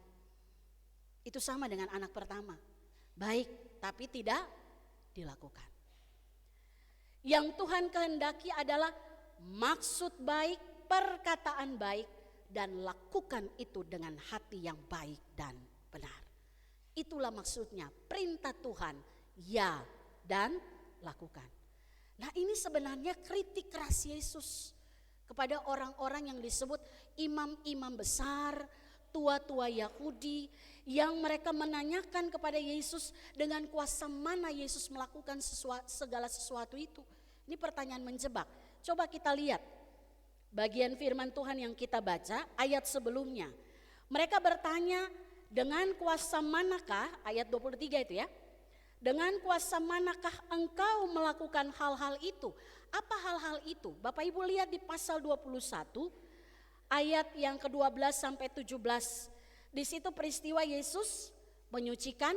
Itu sama dengan anak pertama. Baik tapi tidak dilakukan. Yang Tuhan kehendaki adalah maksud baik, perkataan baik, dan lakukan itu dengan hati yang baik dan benar. Itulah maksudnya perintah Tuhan, ya dan lakukan. Nah ini sebenarnya kritik keras Yesus kepada orang-orang yang disebut imam-imam besar, tua-tua Yahudi, yang mereka menanyakan kepada Yesus dengan kuasa mana Yesus melakukan segala sesuatu itu. Ini pertanyaan menjebak. Coba kita lihat bagian firman Tuhan yang kita baca ayat sebelumnya. Mereka bertanya, dengan kuasa manakah, ayat 23 itu ya. Dengan kuasa manakah engkau melakukan hal-hal itu? Apa hal-hal itu? Bapak Ibu lihat di pasal 21 ayat yang ke-12 sampai 17. Di situ peristiwa Yesus menyucikan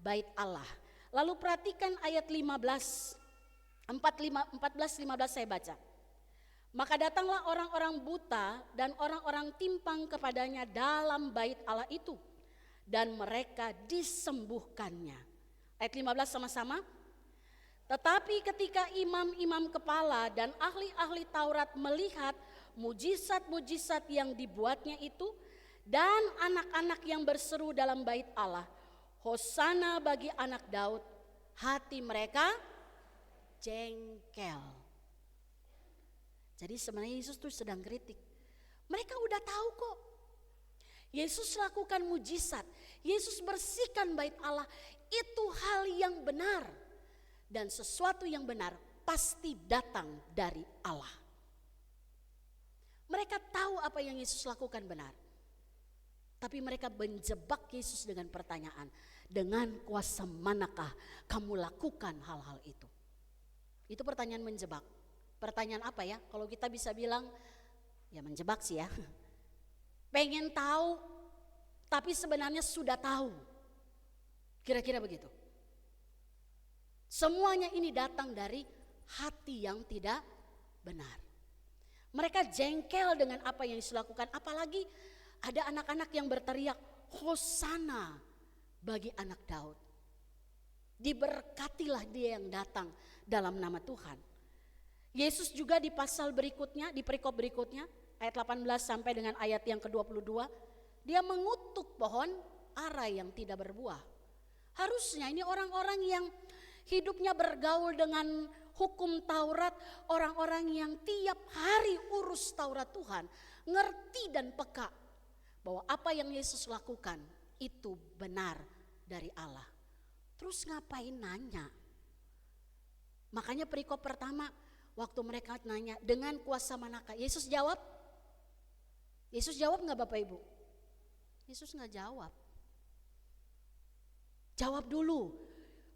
bait Allah. Lalu perhatikan ayat 14, 15 saya baca. Maka datanglah orang-orang buta dan orang-orang timpang kepadanya dalam bait Allah itu, dan mereka disembuhkannya. Ayat 15 sama-sama. Tetapi ketika imam-imam kepala dan ahli-ahli Taurat melihat mujizat-mujizat yang dibuatnya itu, dan anak-anak yang berseru dalam bait Allah, Hosana bagi anak Daud, hati mereka jengkel. Jadi sebenarnya Yesus tuh sedang kritik. Mereka udah tahu kok. Yesus lakukan mujizat, Yesus bersihkan bait Allah, itu hal yang benar. Dan sesuatu yang benar pasti datang dari Allah. Mereka tahu apa yang Yesus lakukan benar. Tapi mereka menjebak Yesus dengan pertanyaan, dengan kuasa manakah kamu lakukan hal-hal itu? Itu pertanyaan menjebak. Pertanyaan apa ya? Kalau kita bisa bilang, ya menjebak sih ya. Pengen tahu, tapi sebenarnya sudah tahu. Kira-kira begitu. Semuanya ini datang dari hati yang tidak benar. Mereka jengkel dengan apa yang Yesus lakukan. Apalagi ada anak-anak yang berteriak, Hosana bagi anak Daud. Diberkatilah dia yang datang dalam nama Tuhan. Yesus juga di pasal berikutnya, di perikop berikutnya, ayat 18 sampai dengan ayat yang ke-22, dia mengutuk pohon ara yang tidak berbuah. Harusnya ini orang-orang yang hidupnya bergaul dengan hukum Taurat, orang-orang yang tiap hari urus Taurat Tuhan, ngerti dan peka bahwa apa yang Yesus lakukan itu benar dari Allah. Terus ngapain nanya? Makanya perikop pertama waktu mereka nanya, dengan kuasa manakah? Yesus jawab? Yesus jawab gak Bapak Ibu? Yesus gak jawab. Jawab dulu,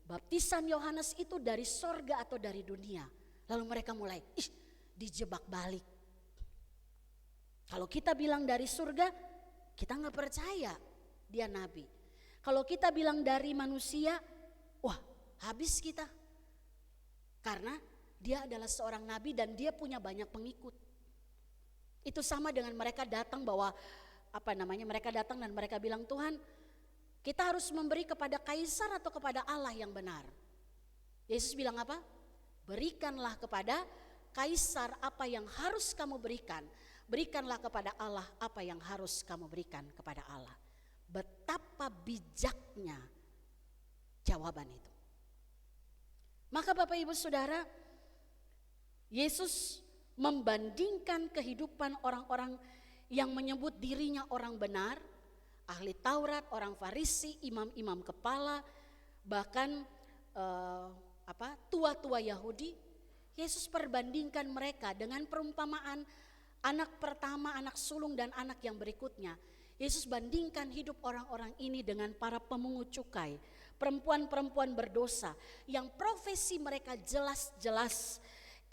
baptisan Yohanes itu dari sorga atau dari dunia? Lalu mereka mulai, dijebak balik. Kalau kita bilang dari surga, kita gak percaya dia nabi. Kalau kita bilang dari manusia, wah habis kita. Karena dia adalah seorang nabi dan dia punya banyak pengikut. Itu sama dengan mereka datang mereka datang dan mereka bilang, Tuhan, kita harus memberi kepada kaisar atau kepada Allah yang benar. Yesus bilang apa? Berikanlah kepada kaisar apa yang harus kamu berikan. Berikanlah kepada Allah apa yang harus kamu berikan kepada Allah. Betapa bijaknya jawaban itu. Maka Bapak Ibu Saudara, Yesus membandingkan kehidupan orang-orang yang menyebut dirinya orang benar, ahli Taurat, orang Farisi, imam-imam kepala, bahkan tua-tua Yahudi. Yesus perbandingkan mereka dengan perumpamaan anak pertama, anak sulung dan anak yang berikutnya. Yesus bandingkan hidup orang-orang ini dengan para pemungut cukai, perempuan-perempuan berdosa yang profesi mereka jelas-jelas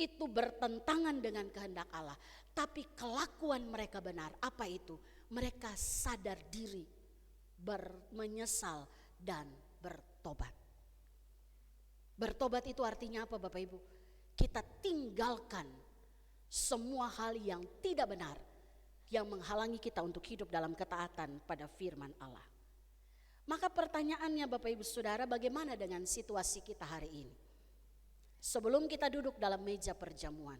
itu bertentangan dengan kehendak Allah, tapi kelakuan mereka benar. Apa itu? Mereka sadar diri, menyesal dan bertobat. Bertobat itu artinya apa Bapak Ibu? Kita tinggalkan semua hal yang tidak benar, yang menghalangi kita untuk hidup dalam ketaatan pada firman Allah. Maka pertanyaannya Bapak Ibu Saudara, bagaimana dengan situasi kita hari ini? Sebelum kita duduk dalam meja perjamuan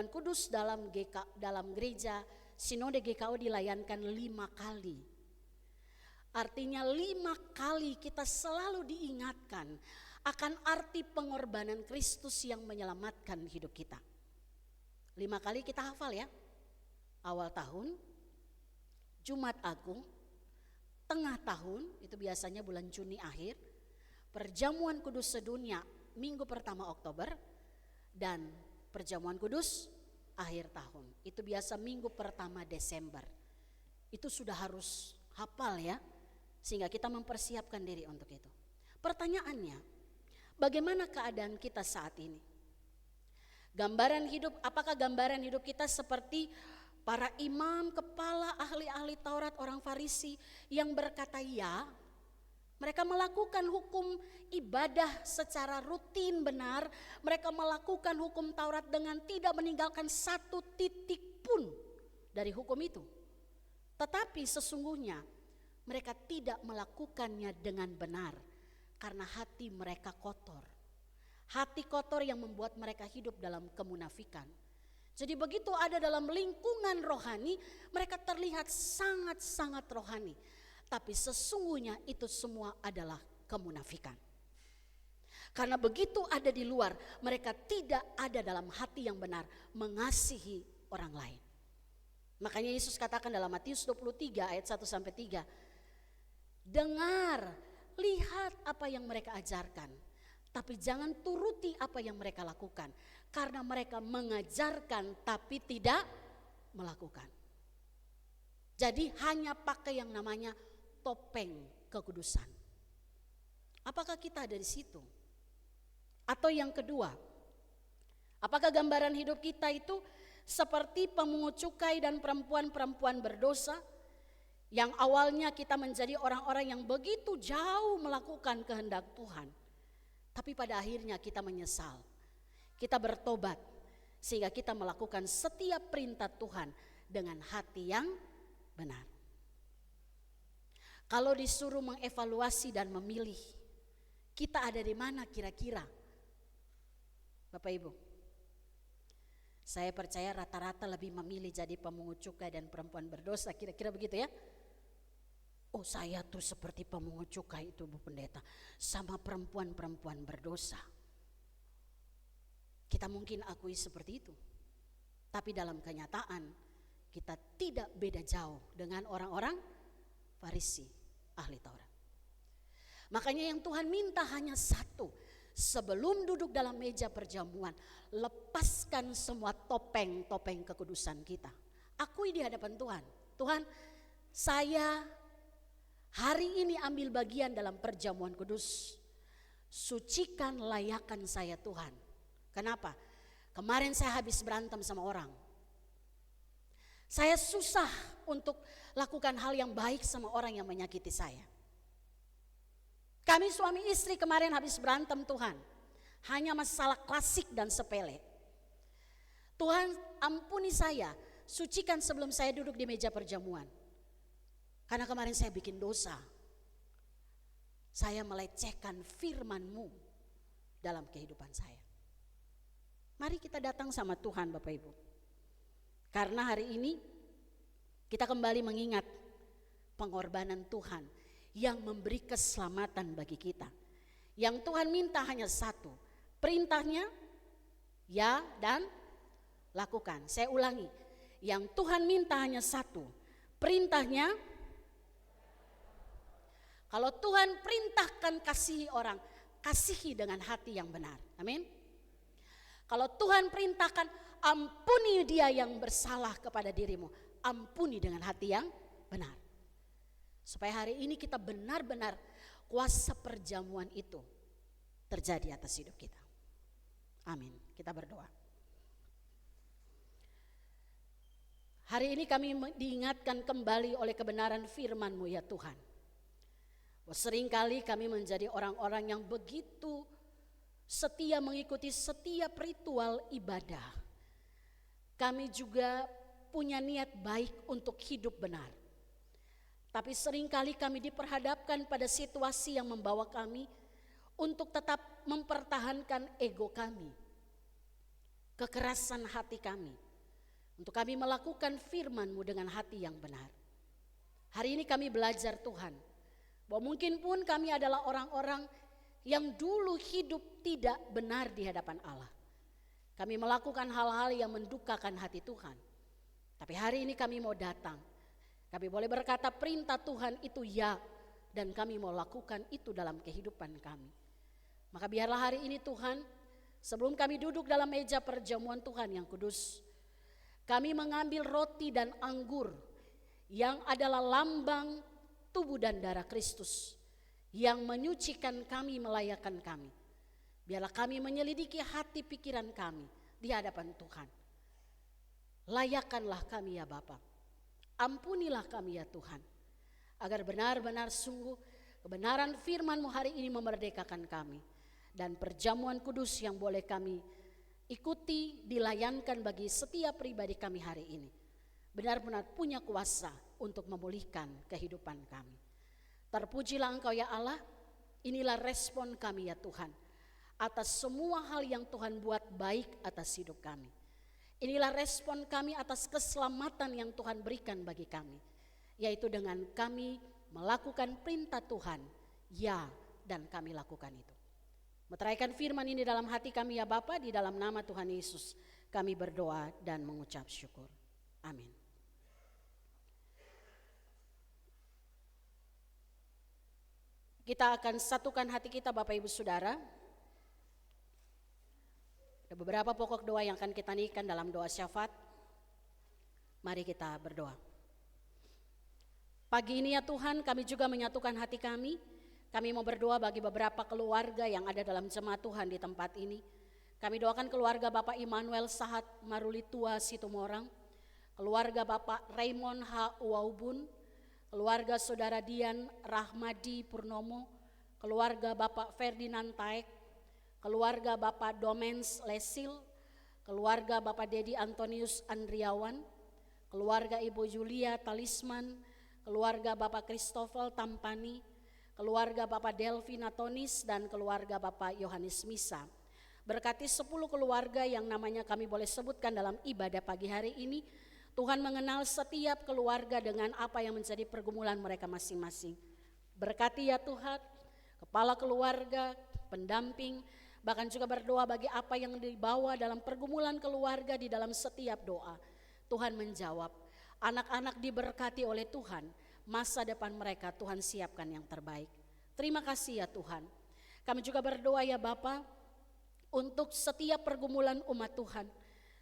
kudus dalam gereja Sinode GKO dilayankan 5 kali. Artinya 5 kali kita selalu diingatkan akan arti pengorbanan Kristus yang menyelamatkan hidup kita. 5 kali kita hafal ya. Awal tahun, Jumat Agung, tengah tahun, itu biasanya bulan Juni akhir, perjamuan kudus sedunia minggu pertama Oktober, dan perjamuan kudus akhir tahun. Itu biasa minggu pertama Desember. Itu sudah harus hafal ya, sehingga kita mempersiapkan diri untuk itu. Pertanyaannya, bagaimana keadaan kita saat ini? Gambaran hidup, apakah gambaran hidup kita seperti para imam, kepala, ahli-ahli Taurat, orang Farisi yang berkata ya, mereka melakukan hukum ibadah secara rutin benar, mereka melakukan hukum Taurat dengan tidak meninggalkan satu titik pun dari hukum itu. Tetapi sesungguhnya mereka tidak melakukannya dengan benar karena hati mereka kotor. Hati kotor yang membuat mereka hidup dalam kemunafikan. Jadi begitu ada dalam lingkungan rohani, mereka terlihat sangat-sangat rohani. Tapi sesungguhnya itu semua adalah kemunafikan. Karena begitu ada di luar, mereka tidak ada dalam hati yang benar mengasihi orang lain. Makanya Yesus katakan dalam Matius 23 ayat 1-3, dengar, lihat apa yang mereka ajarkan, tapi jangan turuti apa yang mereka lakukan. Karena mereka mengajarkan tapi tidak melakukan. Jadi hanya pakai yang namanya topeng kekudusan. Apakah kita ada di situ? Atau yang kedua, apakah gambaran hidup kita itu seperti pemungut cukai dan perempuan-perempuan berdosa yang awalnya kita menjadi orang-orang yang begitu jauh melakukan kehendak Tuhan, tapi pada akhirnya kita menyesal, kita bertobat sehingga kita melakukan setiap perintah Tuhan dengan hati yang benar. Kalau disuruh mengevaluasi dan memilih, kita ada di mana kira-kira? Bapak Ibu, saya percaya rata-rata lebih memilih jadi pemungut cukai dan perempuan berdosa, kira-kira begitu ya. Oh, saya tuh seperti pemungut cukai itu Bu Pendeta, sama perempuan-perempuan berdosa. Kita mungkin akui seperti itu, tapi dalam kenyataan kita tidak beda jauh dengan orang-orang Farisi, ahli Taurat. Makanya yang Tuhan minta hanya satu, sebelum duduk dalam meja perjamuan, lepaskan semua topeng-topeng kekudusan kita. Akui di hadapan Tuhan, Tuhan, saya hari ini ambil bagian dalam perjamuan kudus. Sucikan, layakan saya Tuhan. Kenapa? Kemarin saya habis berantem sama orang. Saya susah untuk lakukan hal yang baik sama orang yang menyakiti saya. Kami suami istri kemarin habis berantem Tuhan. Hanya masalah klasik dan sepele. Tuhan ampuni saya, sucikan sebelum saya duduk di meja perjamuan. Karena kemarin saya bikin dosa. Saya melecehkan firman-Mu dalam kehidupan saya. Mari kita datang sama Tuhan Bapak Ibu. Karena hari ini kita kembali mengingat pengorbanan Tuhan yang memberi keselamatan bagi kita. Yang Tuhan minta hanya satu, perintahnya ya dan lakukan. Saya ulangi, yang Tuhan minta hanya satu, perintahnya. Kalau Tuhan perintahkan kasihi orang, kasihi dengan hati yang benar. Amin. Kalau Tuhan perintahkan ampuni dia yang bersalah kepada dirimu, ampuni dengan hati yang benar. Supaya hari ini kita benar-benar kuasa perjamuan itu terjadi atas hidup kita. Amin. Kita berdoa. Hari ini kami diingatkan kembali oleh kebenaran firman-Mu ya Tuhan. Seringkali kami menjadi orang-orang yang begitu setia mengikuti setiap ritual ibadah. Kami juga punya niat baik untuk hidup benar. Tapi seringkali kami diperhadapkan pada situasi yang membawa kami untuk tetap mempertahankan ego kami, kekerasan hati kami, untuk kami melakukan firman-Mu dengan hati yang benar. Hari ini kami belajar Tuhan, bahwa mungkin pun kami adalah orang-orang yang dulu hidup tidak benar di hadapan Allah. Kami melakukan hal-hal yang mendukakan hati Tuhan. Tapi hari ini kami mau datang. Kami boleh berkata perintah Tuhan itu ya, dan kami mau lakukan itu dalam kehidupan kami. Maka biarlah hari ini Tuhan, sebelum kami duduk dalam meja perjamuan Tuhan yang kudus, kami mengambil roti dan anggur yang adalah lambang tubuh dan darah Kristus yang menyucikan kami, melayakkan kami. Biarlah kami menyelidiki hati pikiran kami di hadapan Tuhan. Layakkanlah kami ya Bapa. Ampunilah kami ya Tuhan. Agar benar-benar sungguh kebenaran firman-Mu hari ini memerdekakan kami. Dan perjamuan kudus yang boleh kami ikuti dilayankan bagi setiap pribadi kami hari ini. Benar-benar punya kuasa untuk memulihkan kehidupan kami. Terpujilah Engkau ya Allah, inilah respon kami ya Tuhan. Atas semua hal yang Tuhan buat baik atas hidup kami. Inilah respon kami atas keselamatan yang Tuhan berikan bagi kami. Yaitu dengan kami melakukan perintah Tuhan, ya, dan kami lakukan itu. Meteraikan firman ini dalam hati kami ya Bapa, di dalam nama Tuhan Yesus kami berdoa dan mengucap syukur. Amin. Kita akan satukan hati kita Bapak Ibu Saudara. Ada beberapa pokok doa yang akan kita naikan dalam doa syafaat. Mari kita berdoa. Pagi ini ya Tuhan, kami juga menyatukan hati kami. Kami mau berdoa bagi beberapa keluarga yang ada dalam jemaat Tuhan di tempat ini. Kami doakan keluarga Bapak Immanuel Sahat Marulitua Situmorang, keluarga Bapak Raymond H. Uwaubun, keluarga Saudara Dian Rahmadi Purnomo, keluarga Bapak Ferdinand Taek, keluarga Bapak Domens Lesil, keluarga Bapak Dedi Antonius Andriawan, keluarga Ibu Julia Talisman, keluarga Bapak Christopher Tampani, keluarga Bapak Delvi Natonis, dan keluarga Bapak Yohanes Misa. Berkati 10 keluarga yang namanya kami boleh sebutkan dalam ibadah pagi hari ini. Tuhan mengenal setiap keluarga dengan apa yang menjadi pergumulan mereka masing-masing. Berkati ya Tuhan, kepala keluarga, pendamping, bahkan juga berdoa bagi apa yang dibawa dalam pergumulan keluarga di dalam setiap doa. Tuhan menjawab, anak-anak diberkati oleh Tuhan. Masa depan mereka Tuhan siapkan yang terbaik. Terima kasih ya Tuhan. Kami juga berdoa ya Bapa untuk setiap pergumulan umat Tuhan.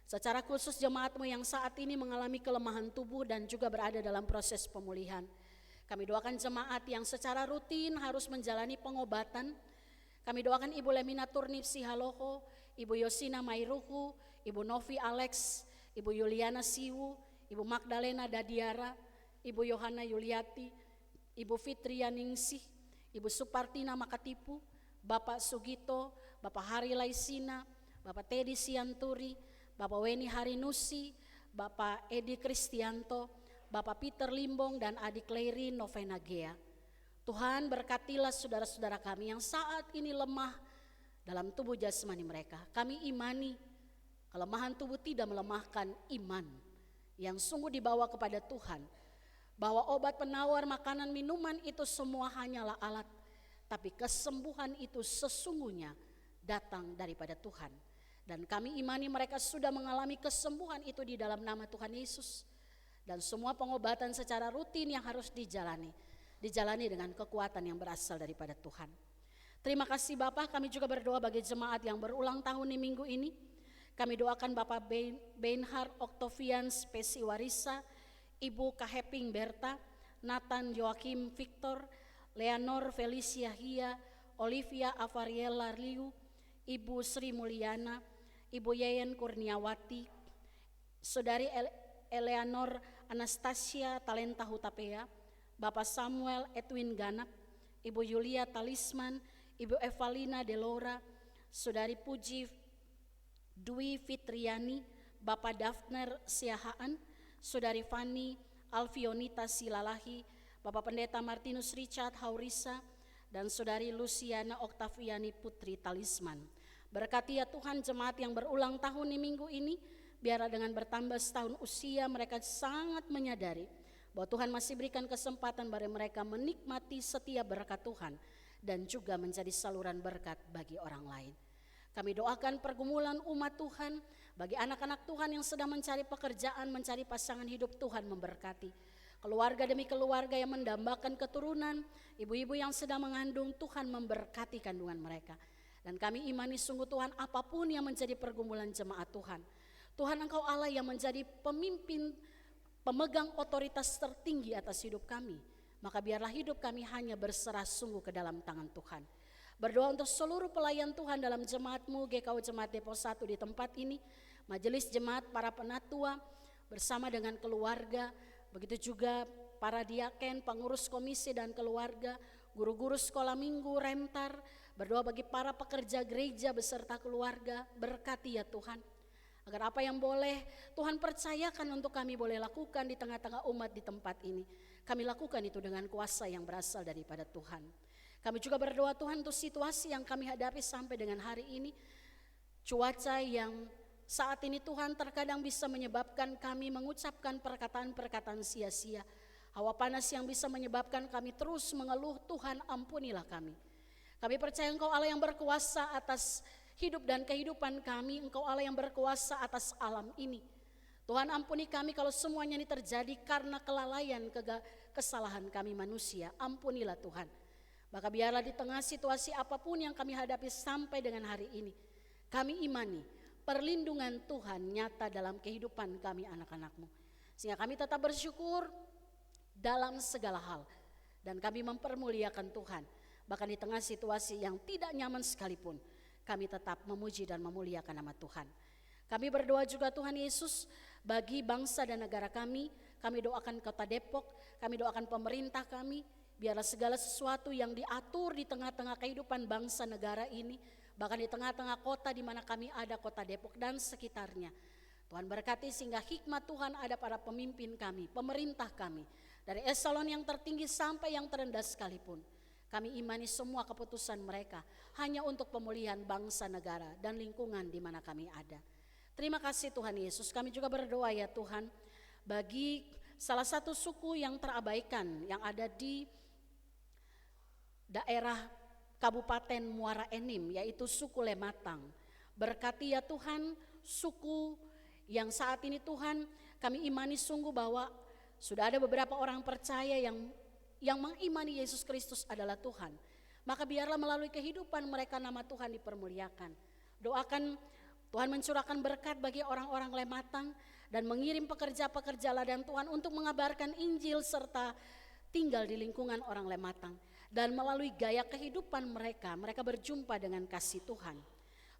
Secara khusus jemaat-Mu yang saat ini mengalami kelemahan tubuh dan juga berada dalam proses pemulihan. Kami doakan jemaat yang secara rutin harus menjalani pengobatan. Kami doakan Ibu Lemina Turnip Sihaloho, Ibu Yosina Mairuhu, Ibu Novi Alex, Ibu Yuliana Siwu, Ibu Magdalena Dadiara, Ibu Yohana Yuliati, Ibu Fitria Ningsih, Ibu Supartina Makatipu, Bapak Sugito, Bapak Hari Laisina, Bapak Teddy Sianturi, Bapak Weni Harinusi, Bapak Edi Kristianto, Bapak Peter Limbong, dan adik Clary Novenagea. Tuhan berkatilah saudara-saudara kami yang saat ini lemah dalam tubuh jasmani mereka. Kami imani kelemahan tubuh tidak melemahkan iman yang sungguh dibawa kepada Tuhan. Bahwa obat penawar makanan minuman itu semua hanyalah alat. Tapi kesembuhan itu sesungguhnya datang daripada Tuhan. Dan kami imani mereka sudah mengalami kesembuhan itu di dalam nama Tuhan Yesus. Dan semua pengobatan secara rutin yang harus dijalani dengan kekuatan yang berasal daripada Tuhan. Terima kasih Bapak, kami juga berdoa bagi jemaat yang berulang tahun di minggu ini. Kami doakan Bapak Beinhard Octavian Spesi Warisa, Ibu Kaheping Berta, Nathan Joakim Victor, Leonor Felicia Hia, Olivia Avariela Liu, Ibu Sri Mulyana, Ibu Yeyen Kurniawati, Saudari Eleanor Anastasia Talenta Hutapea, Bapak Samuel Edwin Ganap, Ibu Yulia Talisman, Ibu Evalina Delora, Saudari Puji Dwi Fitriani, Bapak Daphner Siahaan, Saudari Fani Alfionita Silalahi, Bapak Pendeta Martinus Richard Haurisa, dan Saudari Luciana Oktaviani Putri Talisman. Berkati ya Tuhan jemaat yang berulang tahun di minggu ini, biarlah dengan bertambah setahun usia mereka sangat menyadari bahwa Tuhan masih berikan kesempatan bagi mereka menikmati setiap berkat Tuhan dan juga menjadi saluran berkat bagi orang lain. Kami doakan pergumulan umat Tuhan bagi anak-anak Tuhan yang sedang mencari pekerjaan, mencari pasangan hidup, Tuhan memberkati. Keluarga demi keluarga yang mendambakan keturunan, ibu-ibu yang sedang mengandung, Tuhan memberkati kandungan mereka. Dan kami imani sungguh Tuhan, apapun yang menjadi pergumulan jemaat Tuhan, Tuhan Engkau Allah yang menjadi pemimpin, pemegang otoritas tertinggi atas hidup kami. Maka biarlah hidup kami hanya berserah sungguh ke dalam tangan Tuhan. Berdoa untuk seluruh pelayan Tuhan dalam jemaat-Mu, GKU Jemaat Depok 1 di tempat ini, majelis jemaat, para penatua, bersama dengan keluarga, begitu juga para diaken, pengurus komisi dan keluarga, guru-guru sekolah minggu, remtar, berdoa bagi para pekerja gereja beserta keluarga, berkati ya Tuhan. Agar apa yang boleh Tuhan percayakan untuk kami boleh lakukan di tengah-tengah umat di tempat ini, kami lakukan itu dengan kuasa yang berasal daripada Tuhan. Kami juga berdoa Tuhan untuk situasi yang kami hadapi sampai dengan hari ini, cuaca yang saat ini Tuhan terkadang bisa menyebabkan kami mengucapkan perkataan-perkataan sia-sia. Hawa panas yang bisa menyebabkan kami terus mengeluh, Tuhan ampunilah kami. Kami percaya Engkau Allah yang berkuasa atas hidup dan kehidupan kami, Engkau Allah yang berkuasa atas alam ini. Tuhan ampuni kami kalau semuanya ini terjadi karena kelalaian, kesalahan kami manusia. Ampunilah Tuhan. Maka biarlah di tengah situasi apapun yang kami hadapi sampai dengan hari ini, kami imani perlindungan Tuhan nyata dalam kehidupan kami anak-anak-Mu. Sehingga kami tetap bersyukur dalam segala hal. Dan kami mempermuliakan Tuhan. Bahkan di tengah situasi yang tidak nyaman sekalipun, kami tetap memuji dan memuliakan nama Tuhan. Kami berdoa juga Tuhan Yesus bagi bangsa dan negara kami. Kami doakan Kota Depok, kami doakan pemerintah kami. Biarlah segala sesuatu yang diatur di tengah-tengah kehidupan bangsa negara ini, bahkan di tengah-tengah kota di mana kami ada, Kota Depok dan sekitarnya, Tuhan berkati sehingga hikmat Tuhan ada pada pemimpin kami, pemerintah kami, dari eselon yang tertinggi sampai yang terendah sekalipun. Kami imani semua keputusan mereka hanya untuk pemulihan bangsa, negara, dan lingkungan di mana kami ada. Terima kasih Tuhan Yesus. Kami juga berdoa ya Tuhan bagi salah satu suku yang terabaikan yang ada di daerah Kabupaten Muara Enim, yaitu suku Lematang. Berkati ya Tuhan suku yang saat ini Tuhan kami imani sungguh bahwa sudah ada beberapa orang percaya yang mengimani Yesus Kristus adalah Tuhan. Maka biarlah melalui kehidupan mereka nama Tuhan dipermuliakan. Doakan Tuhan mencurahkan berkat bagi orang-orang Lematang dan mengirim pekerja-pekerja ladang Tuhan untuk mengabarkan Injil serta tinggal di lingkungan orang Lematang. Dan melalui gaya kehidupan mereka berjumpa dengan kasih Tuhan.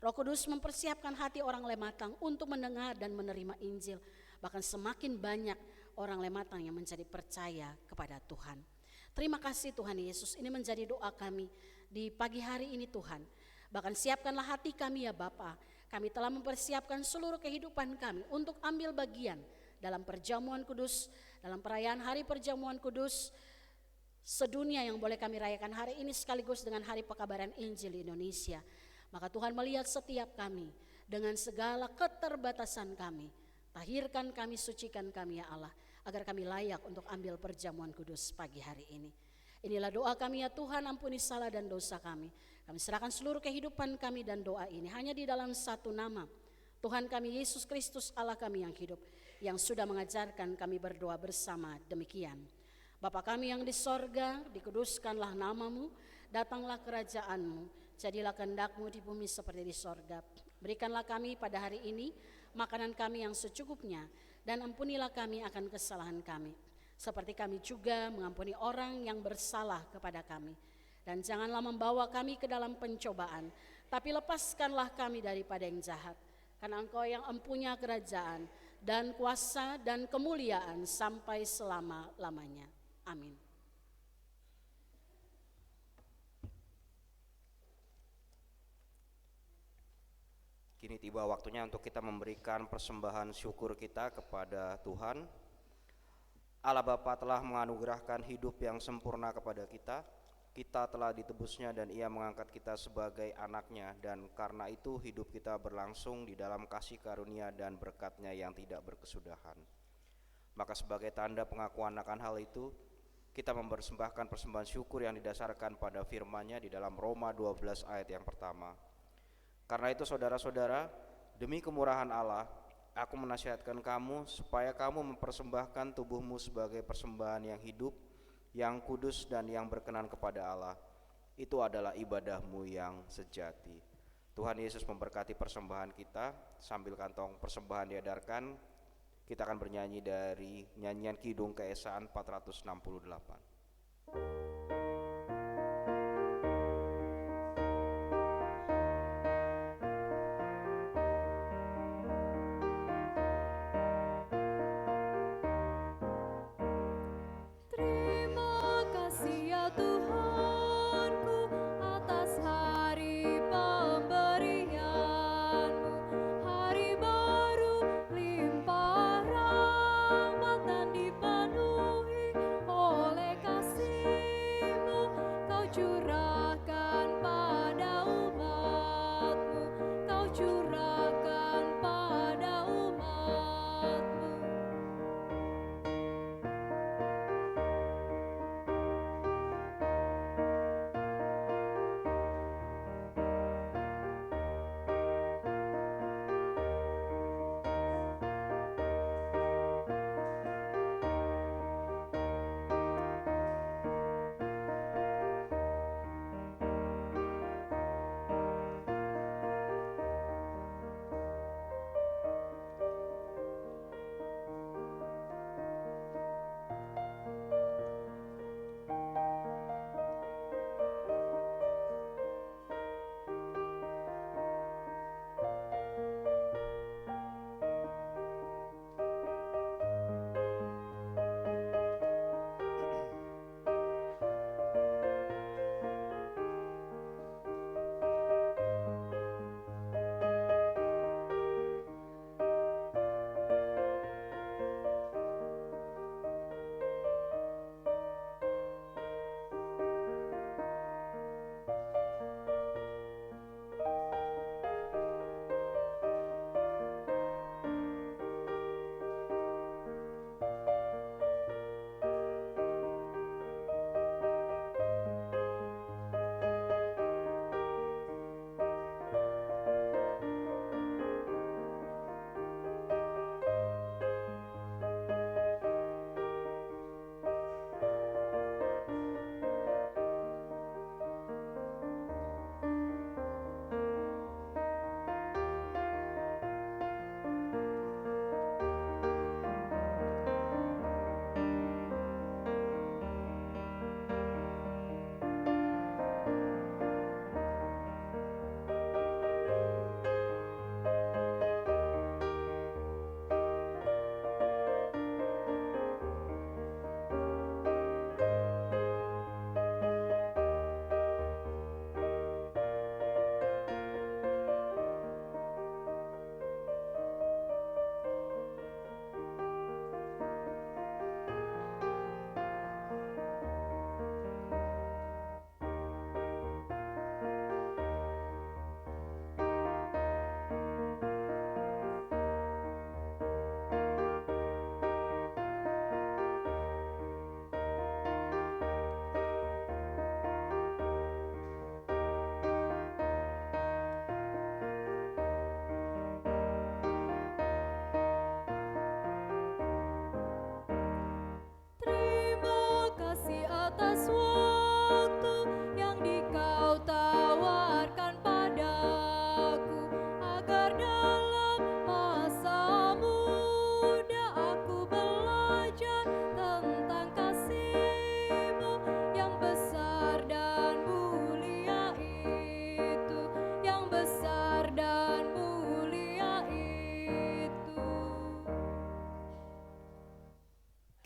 Roh Kudus mempersiapkan hati orang Lematang untuk mendengar dan menerima Injil. Bahkan semakin banyak orang Lematang yang menjadi percaya kepada Tuhan. Terima kasih Tuhan Yesus, ini menjadi doa kami di pagi hari ini Tuhan. Bahkan siapkanlah hati kami ya Bapa. Kami telah mempersiapkan seluruh kehidupan kami untuk ambil bagian dalam perjamuan kudus, dalam perayaan hari perjamuan kudus sedunia yang boleh kami rayakan hari ini sekaligus dengan hari pekabaran Injil di Indonesia. Maka Tuhan melihat setiap kami dengan segala keterbatasan kami. Tahirkan kami, sucikan kami ya Allah, agar kami layak untuk ambil perjamuan kudus pagi hari ini. Inilah doa kami ya Tuhan, ampuni salah dan dosa kami. Kami serahkan seluruh kehidupan kami dan doa ini hanya di dalam satu nama, Tuhan kami Yesus Kristus Allah kami yang hidup, yang sudah mengajarkan kami berdoa bersama demikian. Bapa kami yang di sorga, dikuduskanlah namamu, datanglah kerajaanmu, jadilah kehendak-Mu di bumi seperti di sorga. Berikanlah kami pada hari ini makanan kami yang secukupnya, dan ampunilah kami akan kesalahan kami, seperti kami juga mengampuni orang yang bersalah kepada kami. Dan janganlah membawa kami ke dalam pencobaan, tapi lepaskanlah kami daripada yang jahat. karena Engkau yang empunya kerajaan dan kuasa dan kemuliaan sampai selama-lamanya. Amin. Kini tiba waktunya untuk kita memberikan persembahan syukur kita kepada Tuhan. Allah Bapa telah menganugerahkan hidup yang sempurna kepada kita. Kita telah ditebusnya dan Ia mengangkat kita sebagai anaknya, dan karena itu hidup kita berlangsung di dalam kasih karunia dan berkat-Nya yang tidak berkesudahan. Maka sebagai tanda pengakuan akan hal itu, kita mempersembahkan persembahan syukur yang didasarkan pada firman-Nya di dalam Roma 12 ayat yang pertama. Karena itu saudara-saudara, demi kemurahan Allah, aku menasihatkan kamu supaya kamu mempersembahkan tubuhmu sebagai persembahan yang hidup, yang kudus dan yang berkenan kepada Allah. Itu adalah ibadahmu yang sejati. Tuhan Yesus memberkati persembahan kita. Sambil kantong persembahan diedarkan, kita akan bernyanyi dari nyanyian Kidung Keesaan 468. Terima kasih ya Tuhanku atas hari pemberian-Mu, hari baru limpah rahmat dan dipenuhi oleh kasih-Mu.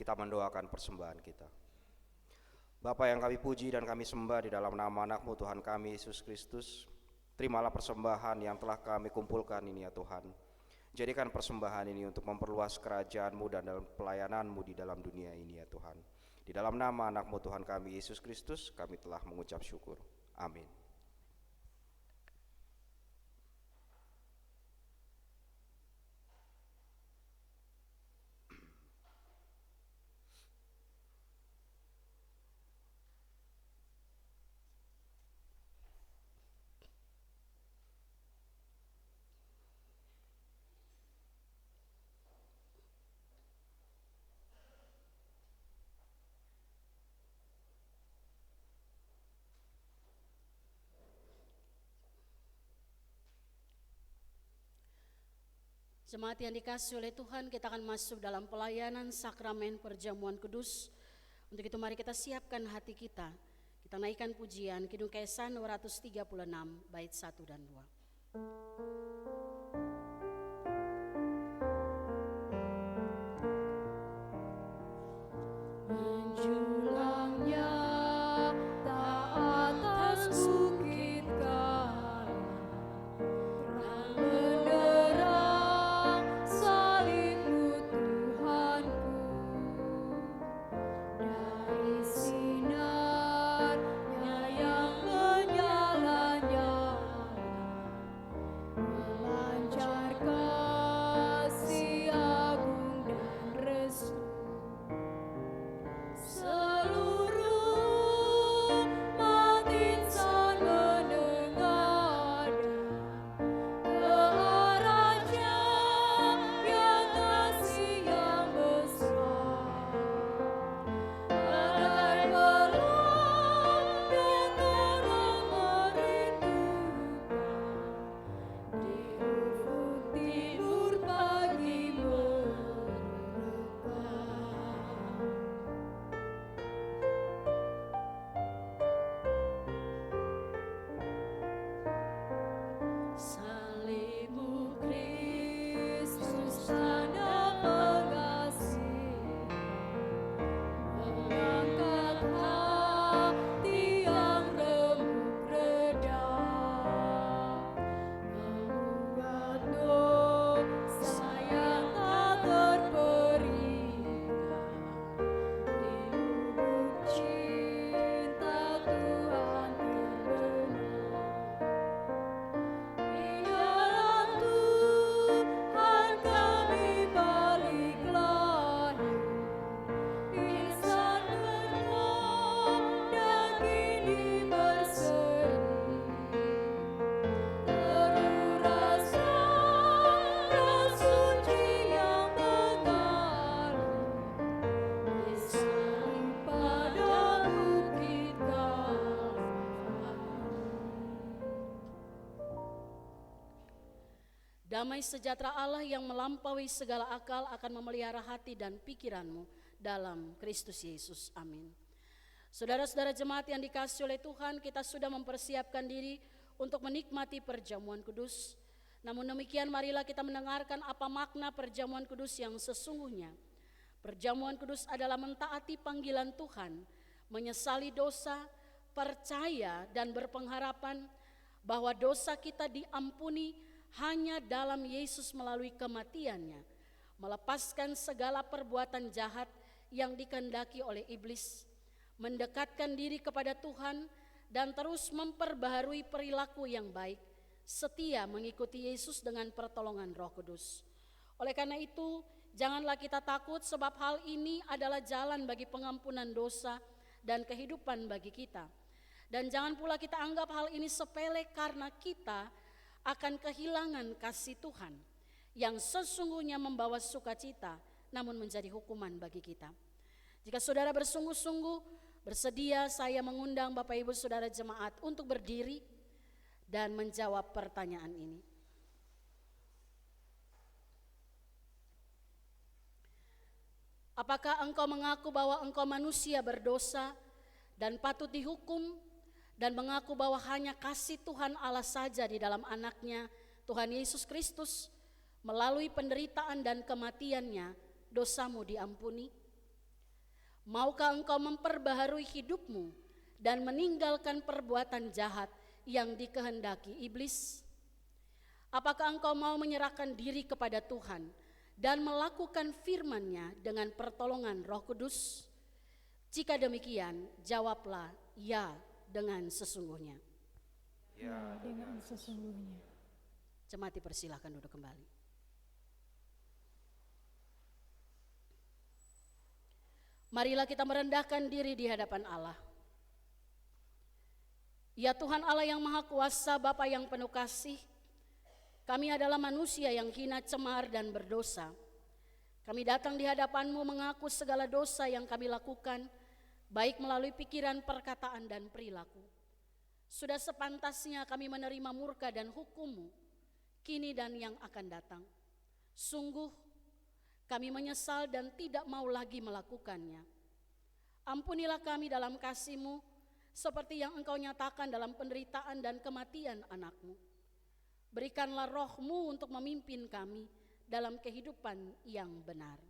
kita mendoakan persembahan kita. Bapa yang kami puji dan kami sembah di dalam nama anak-Mu Tuhan kami Yesus Kristus, terimalah persembahan yang telah kami kumpulkan ini ya Tuhan. Jadikan persembahan ini untuk memperluas kerajaan-Mu dan dalam pelayanan-Mu di dalam dunia ini ya Tuhan. Di dalam nama anak-Mu Tuhan kami Yesus Kristus, kami telah mengucap syukur. Amin. Jemaat yang dikasihi oleh Tuhan, kita akan masuk dalam pelayanan sakramen perjamuan kudus. Untuk itu mari kita siapkan hati kita. Kita naikkan pujian Kidung Kesan 236 bait 1 dan 2. Menjulangnya tak atas bukit Kala, terang benderang salib-Mu Tuhanku. Dari sinarnya yang menyala-nyala, melancar kasih agung dan restu. Seluruh umat insan mendengar ke arahnya yang kasih yang besar, bagai pelang dan terang merindukan di ufuk timur pagi merekah. Salib-Mu Kristus tanda pengasih, mengangkat hati yang remuk redam, membuat dosa yang tak terperingat di lubuk cinta Tuhan terbenam. Di dalam Tuhan kami balik layu, insan benar dan kini berseri, teruraskan roh suci yang mengalir, disalib pada bukit Kalvari. Damai sejahtera Allah yang melampaui segala akal akan memelihara hati dan pikiranmu dalam Kristus Yesus. Amin. Saudara-saudara jemaat yang dikasihi oleh Tuhan, kita sudah mempersiapkan diri untuk menikmati perjamuan kudus. Namun demikian marilah kita mendengarkan apa makna perjamuan kudus yang sesungguhnya. Perjamuan kudus adalah mentaati panggilan Tuhan, menyesali dosa, percaya dan berpengharapan bahwa dosa kita diampuni hanya dalam Yesus melalui kematiannya, melepaskan segala perbuatan jahat yang dikehendaki oleh iblis, mendekatkan diri kepada Tuhan dan terus memperbaharui perilaku yang baik, setia mengikuti Yesus dengan pertolongan Roh Kudus. Oleh karena itu, janganlah kita takut sebab hal ini adalah jalan bagi pengampunan dosa dan kehidupan bagi kita. Dan jangan pula kita anggap hal ini sepele karena kita akan kehilangan kasih Tuhan yang sesungguhnya membawa sukacita namun menjadi hukuman bagi kita. Jika saudara bersungguh-sungguh bersedia, saya mengundang Bapak Ibu Saudara jemaat untuk berdiri dan menjawab pertanyaan ini. Apakah engkau mengaku bahwa engkau manusia berdosa dan patut dihukum, dan mengaku bahwa hanya kasih Tuhan Allah saja di dalam anaknya Tuhan Yesus Kristus melalui penderitaan dan kematiannya dosamu diampuni? Maukah engkau memperbaharui hidupmu dan meninggalkan perbuatan jahat yang dikehendaki iblis? Apakah engkau mau menyerahkan diri kepada Tuhan dan melakukan firman-Nya dengan pertolongan Roh Kudus? Jika demikian, jawablah ya dengan sesungguhnya. Ya, dengan sesungguhnya. Jemaat dipersilahkan duduk kembali. Marilah kita merendahkan diri di hadapan Allah. Ya Tuhan Allah yang Maha Kuasa, Bapa yang penuh kasih, kami adalah manusia yang hina, cemar, dan berdosa. Kami datang di hadapan-Mu mengaku segala dosa yang kami lakukan, baik melalui pikiran, perkataan, dan perilaku. Sudah sepantasnya kami menerima murka dan hukum-Mu, kini dan yang akan datang. Sungguh, kami menyesal dan tidak mau lagi melakukannya. Ampunilah kami dalam kasih-Mu, seperti yang Engkau nyatakan dalam penderitaan dan kematian anak-Mu. Berikanlah Roh-Mu untuk memimpin kami dalam kehidupan yang benar.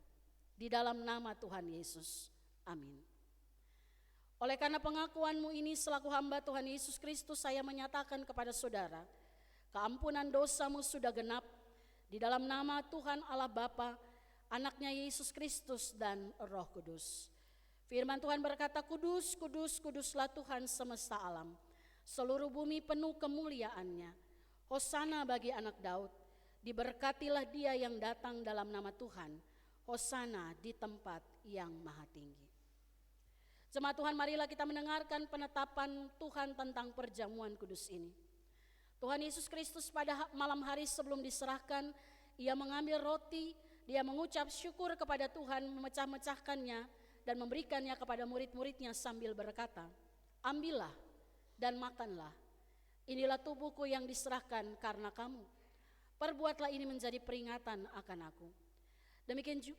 Di dalam nama Tuhan Yesus, amin. Oleh karena pengakuan-Mu ini selaku hamba Tuhan Yesus Kristus, saya menyatakan kepada saudara, keampunan dosa-Mu sudah genap di dalam nama Tuhan Allah Bapa, Anaknya Yesus Kristus, dan Roh Kudus. Firman Tuhan berkata, kudus, kudus, kuduslah Tuhan semesta alam. Seluruh bumi penuh kemuliaan-Nya. Hosana bagi anak Daud. Diberkatilah dia yang datang dalam nama Tuhan. Hosana di tempat yang maha tinggi. Jemaat Tuhan, marilah kita mendengarkan penetapan Tuhan tentang perjamuan kudus ini. Tuhan Yesus Kristus pada malam hari sebelum diserahkan, Ia mengambil roti, Dia mengucap syukur kepada Tuhan, memecah-mecahkannya dan memberikannya kepada murid-muridnya sambil berkata, ambillah dan makanlah. Inilah tubuhku yang diserahkan karena kamu. Perbuatlah ini menjadi peringatan akan aku.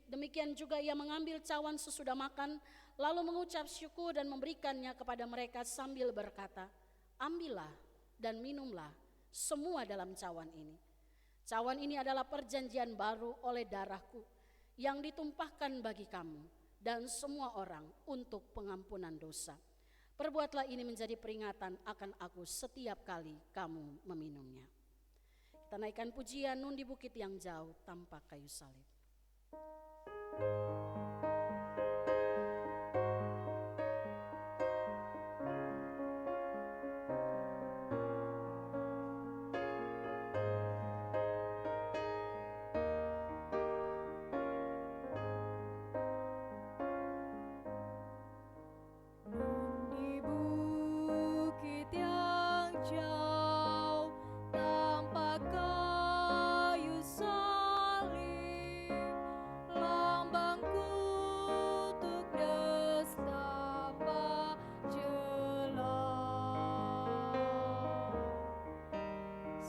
Demikian juga Ia mengambil cawan sesudah makan, lalu mengucap syukur dan memberikannya kepada mereka sambil berkata, ambillah dan minumlah semua dalam cawan ini. Cawan ini adalah perjanjian baru oleh darahku yang ditumpahkan bagi kamu dan semua orang untuk pengampunan dosa. Perbuatlah ini menjadi peringatan akan aku setiap kali kamu meminumnya. Kita naikkan pujian Nun di Bukit yang Jauh tanpa kayu salib. Di bukit yang jauh tanpa kayu salib, lambang kutuk nestapa jelas.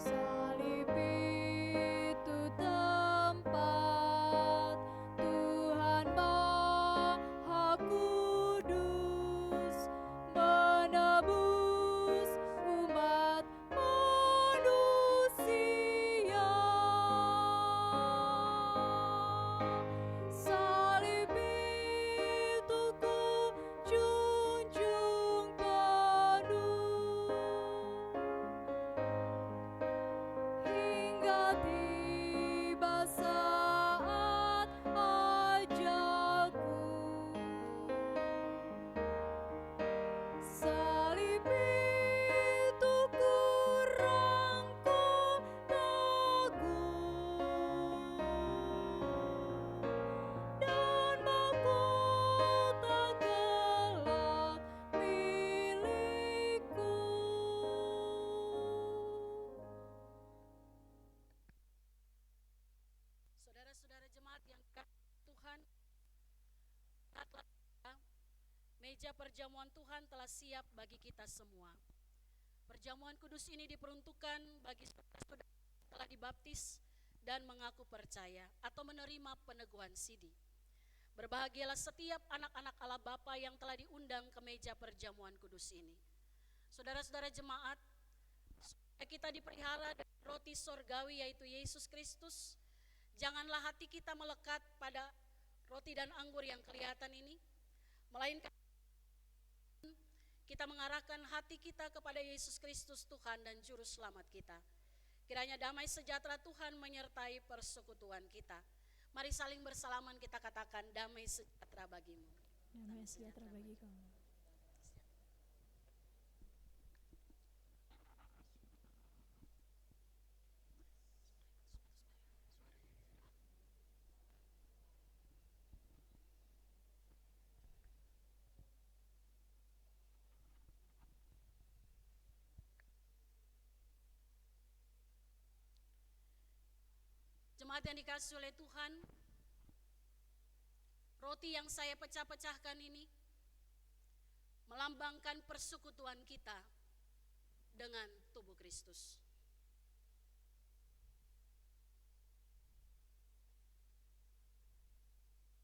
Salib itu tempat Tuhan Maha Kudus menebus umat manusia. Salib itu ku junjung penuh hingga tiba saat ajalku. Salib itu ku rangkum teguh dan mahkota gelap milikku. Saudara-saudara jemaat yang dikasihi Tuhan, meja perjamuan Tuhan telah siap bagi kita semua. Perjamuan kudus ini diperuntukkan bagi saudara-saudara yang telah dibaptis dan mengaku percaya atau menerima peneguhan sidi. Berbahagialah setiap anak-anak Allah Bapa yang telah diundang ke meja perjamuan kudus ini. Saudara-saudara jemaat, supaya kita dipelihara dari roti sorgawi yaitu Yesus Kristus, janganlah hati kita melekat pada roti dan anggur yang kelihatan ini. melainkan kita mengarahkan hati kita kepada Yesus Kristus Tuhan dan Juru Selamat kita. Kiranya damai sejahtera Tuhan menyertai persekutuan kita. Mari saling bersalaman, kita katakan damai sejahtera bagimu. Damai sejahtera bagi kamu. Jemaat yang dikasihi oleh Tuhan, roti yang saya pecah-pecahkan ini melambangkan persekutuan kita dengan tubuh Kristus.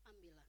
Ambillah.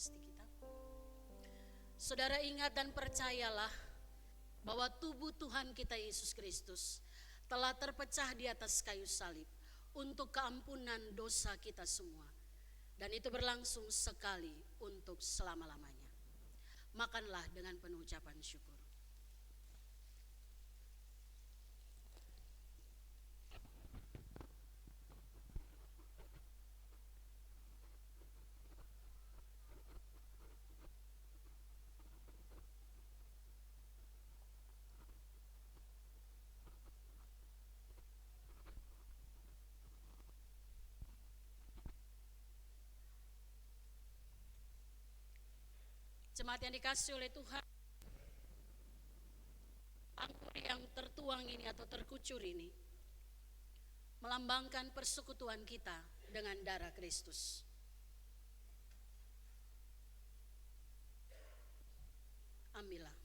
mesti kita. Saudara ingat dan percayalah bahwa tubuh Tuhan kita Yesus Kristus telah terpecah di atas kayu salib untuk keampunan dosa kita semua. Dan itu berlangsung sekali untuk selama-lamanya. Makanlah dengan penuh ucapan syukur. Jemaat yang dikasih oleh Tuhan, anggur yang tertuang ini atau terkucur ini melambangkan persekutuan kita dengan darah Kristus. Ambillah.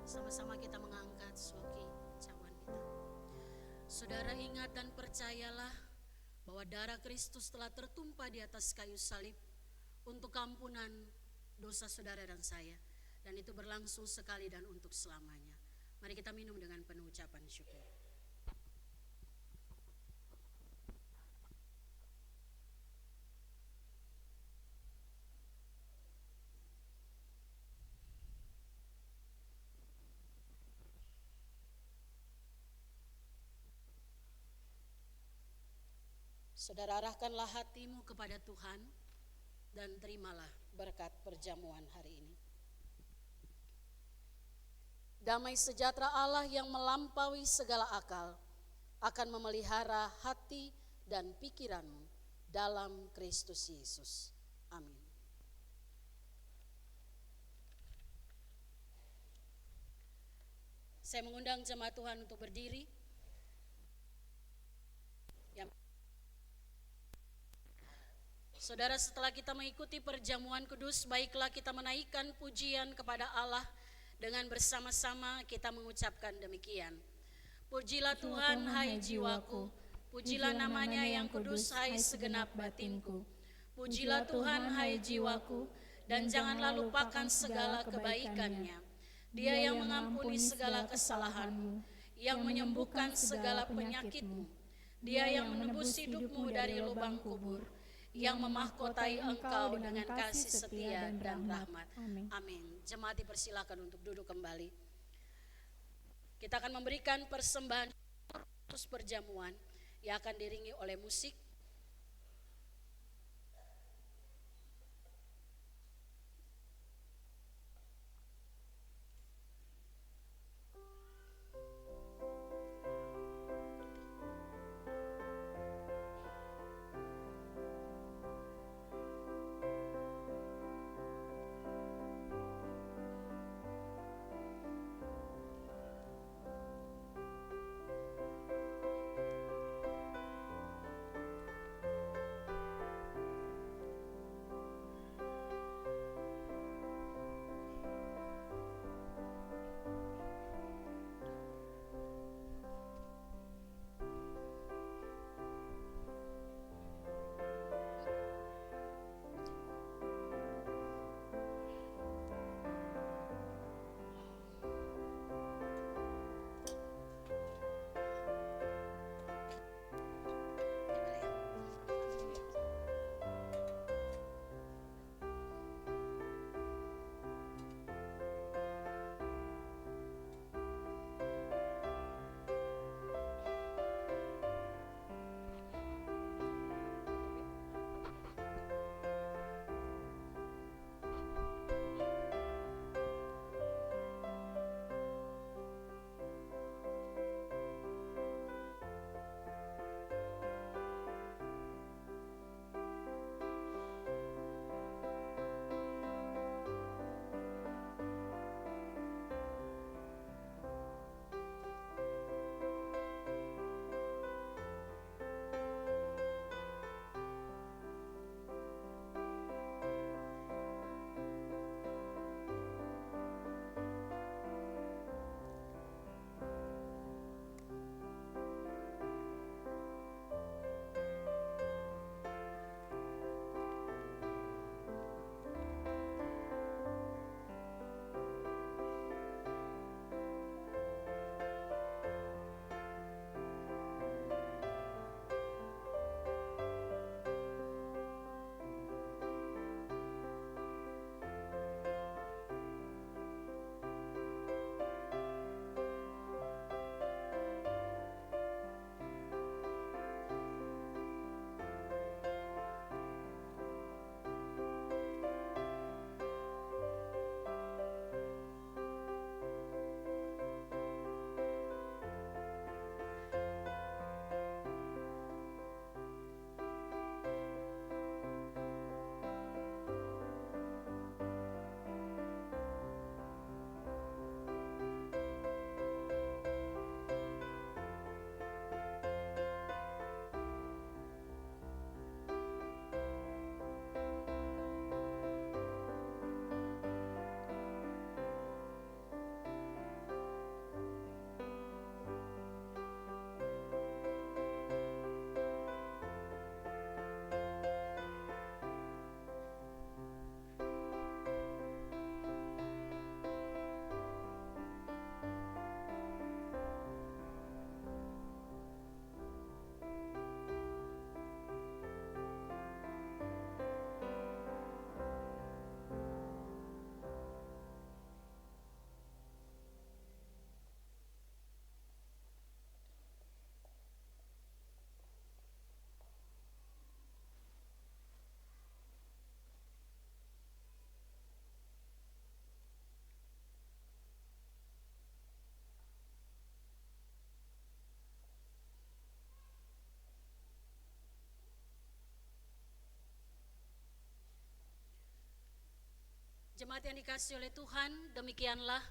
Sama-sama kita mengangkat suaki cawan kita. Saudara ingat dan percayalah bahwa darah Kristus telah tertumpah di atas kayu salib untuk ampunan dosa saudara dan saya. Dan itu berlangsung sekali dan untuk selamanya. Mari kita minum dengan penuh ucapan syukur. Saudara, arahkanlah hatimu kepada Tuhan dan terimalah berkat perjamuan hari ini. Damai sejahtera Allah yang melampaui segala akal akan memelihara hati dan pikiranmu dalam Kristus Yesus. Amin. Saya mengundang jemaat Tuhan untuk berdiri. Saudara, setelah kita mengikuti perjamuan kudus, baiklah kita menaikkan pujian kepada Allah dengan bersama-sama kita mengucapkan demikian. Pujilah Tuhan, hai jiwaku, pujilah namanya yang kudus, hai segenap batinku. Pujilah Tuhan, hai jiwaku, dan janganlah lupakan segala kebaikannya. Dia yang mengampuni segala kesalahanmu, yang menyembuhkan segala penyakitmu. Dia yang menebus hidupmu dari lubang kubur, yang memahkotai engkau dengan kasih setia dan rahmat. Amin. Jemaat dipersilakan untuk duduk kembali. Kita akan memberikan persembahan khusus perjamuan yang akan diiringi oleh musik. Jemaat yang dikasihi oleh Tuhan, demikianlah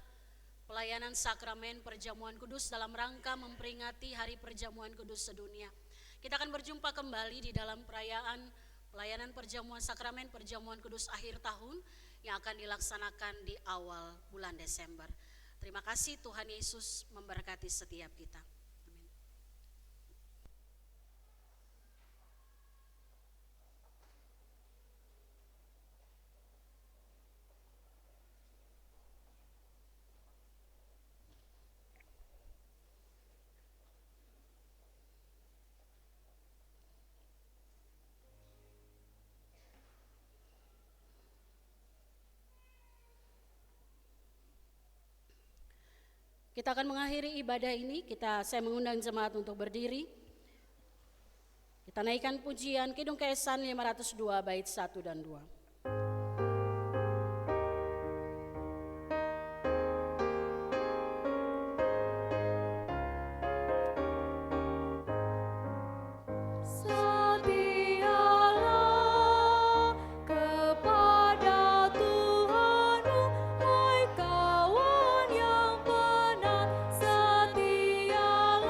pelayanan sakramen perjamuan kudus dalam rangka memperingati Hari Perjamuan Kudus Sedunia. Kita akan berjumpa kembali di dalam perayaan pelayanan perjamuan sakramen perjamuan kudus akhir tahun yang akan dilaksanakan di awal bulan Desember. Terima kasih, Tuhan Yesus memberkati setiap kita. Amin. Kita akan mengakhiri ibadah ini. Saya mengundang jemaat untuk berdiri. Kita naikkan pujian Kidung Keesan 502 bait 1 dan 2. Setialah kepada Tuhanmu, hai kawan yang benar. Setialah,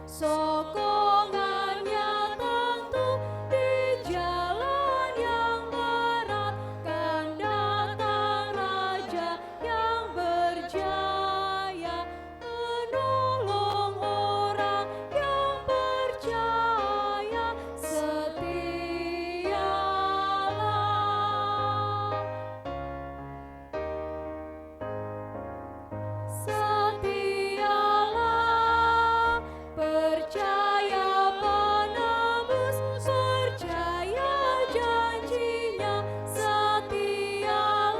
sokongannya tentu di jalan yang berat. Kan datang Raja yang berjaya, menolong orang yang percaya. Setialah, percaya penebus, percaya janjinya. Setialah,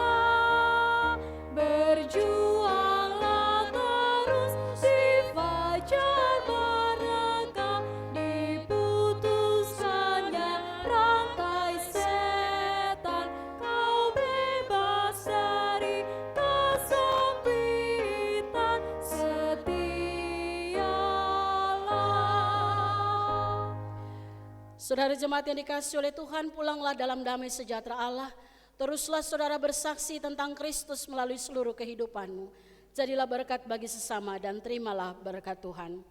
berjuanglah terus di fajar mereka. Diputuskannya rantai setan, kau bebas dari kesempitan. Setialah. Saudara jemaat yang dikasihi oleh Tuhan, pulanglah dalam damai sejahtera Allah. Teruslah saudara bersaksi tentang Kristus melalui seluruh kehidupanmu. Jadilah berkat bagi sesama dan terimalah berkat Tuhan.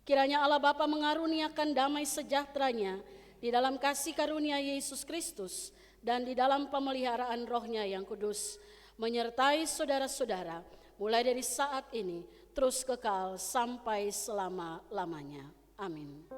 Kiranya Allah Bapa mengaruniakan damai sejahteranya di dalam kasih karunia Yesus Kristus dan di dalam pemeliharaan Roh-Nya yang kudus, menyertai saudara-saudara mulai dari saat ini terus kekal sampai selama-lamanya. Amin.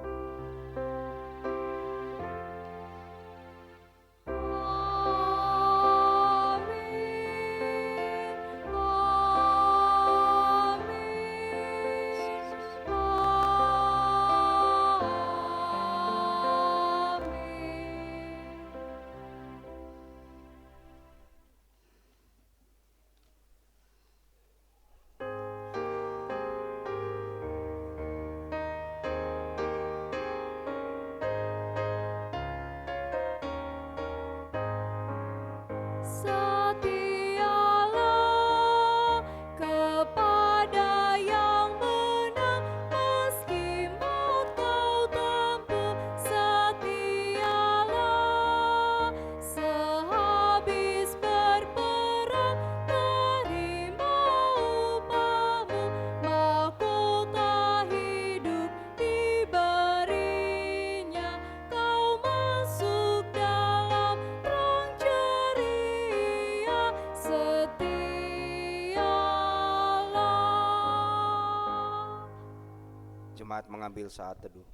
Setialah kepada yang menang, meski maut kau tempuh. Setialah, sehabis berperang terima upahmu. Mahkota hidup diberinya, kau masuk dalam terang ceria. Setialah. Jemaat mengambil saat teduh.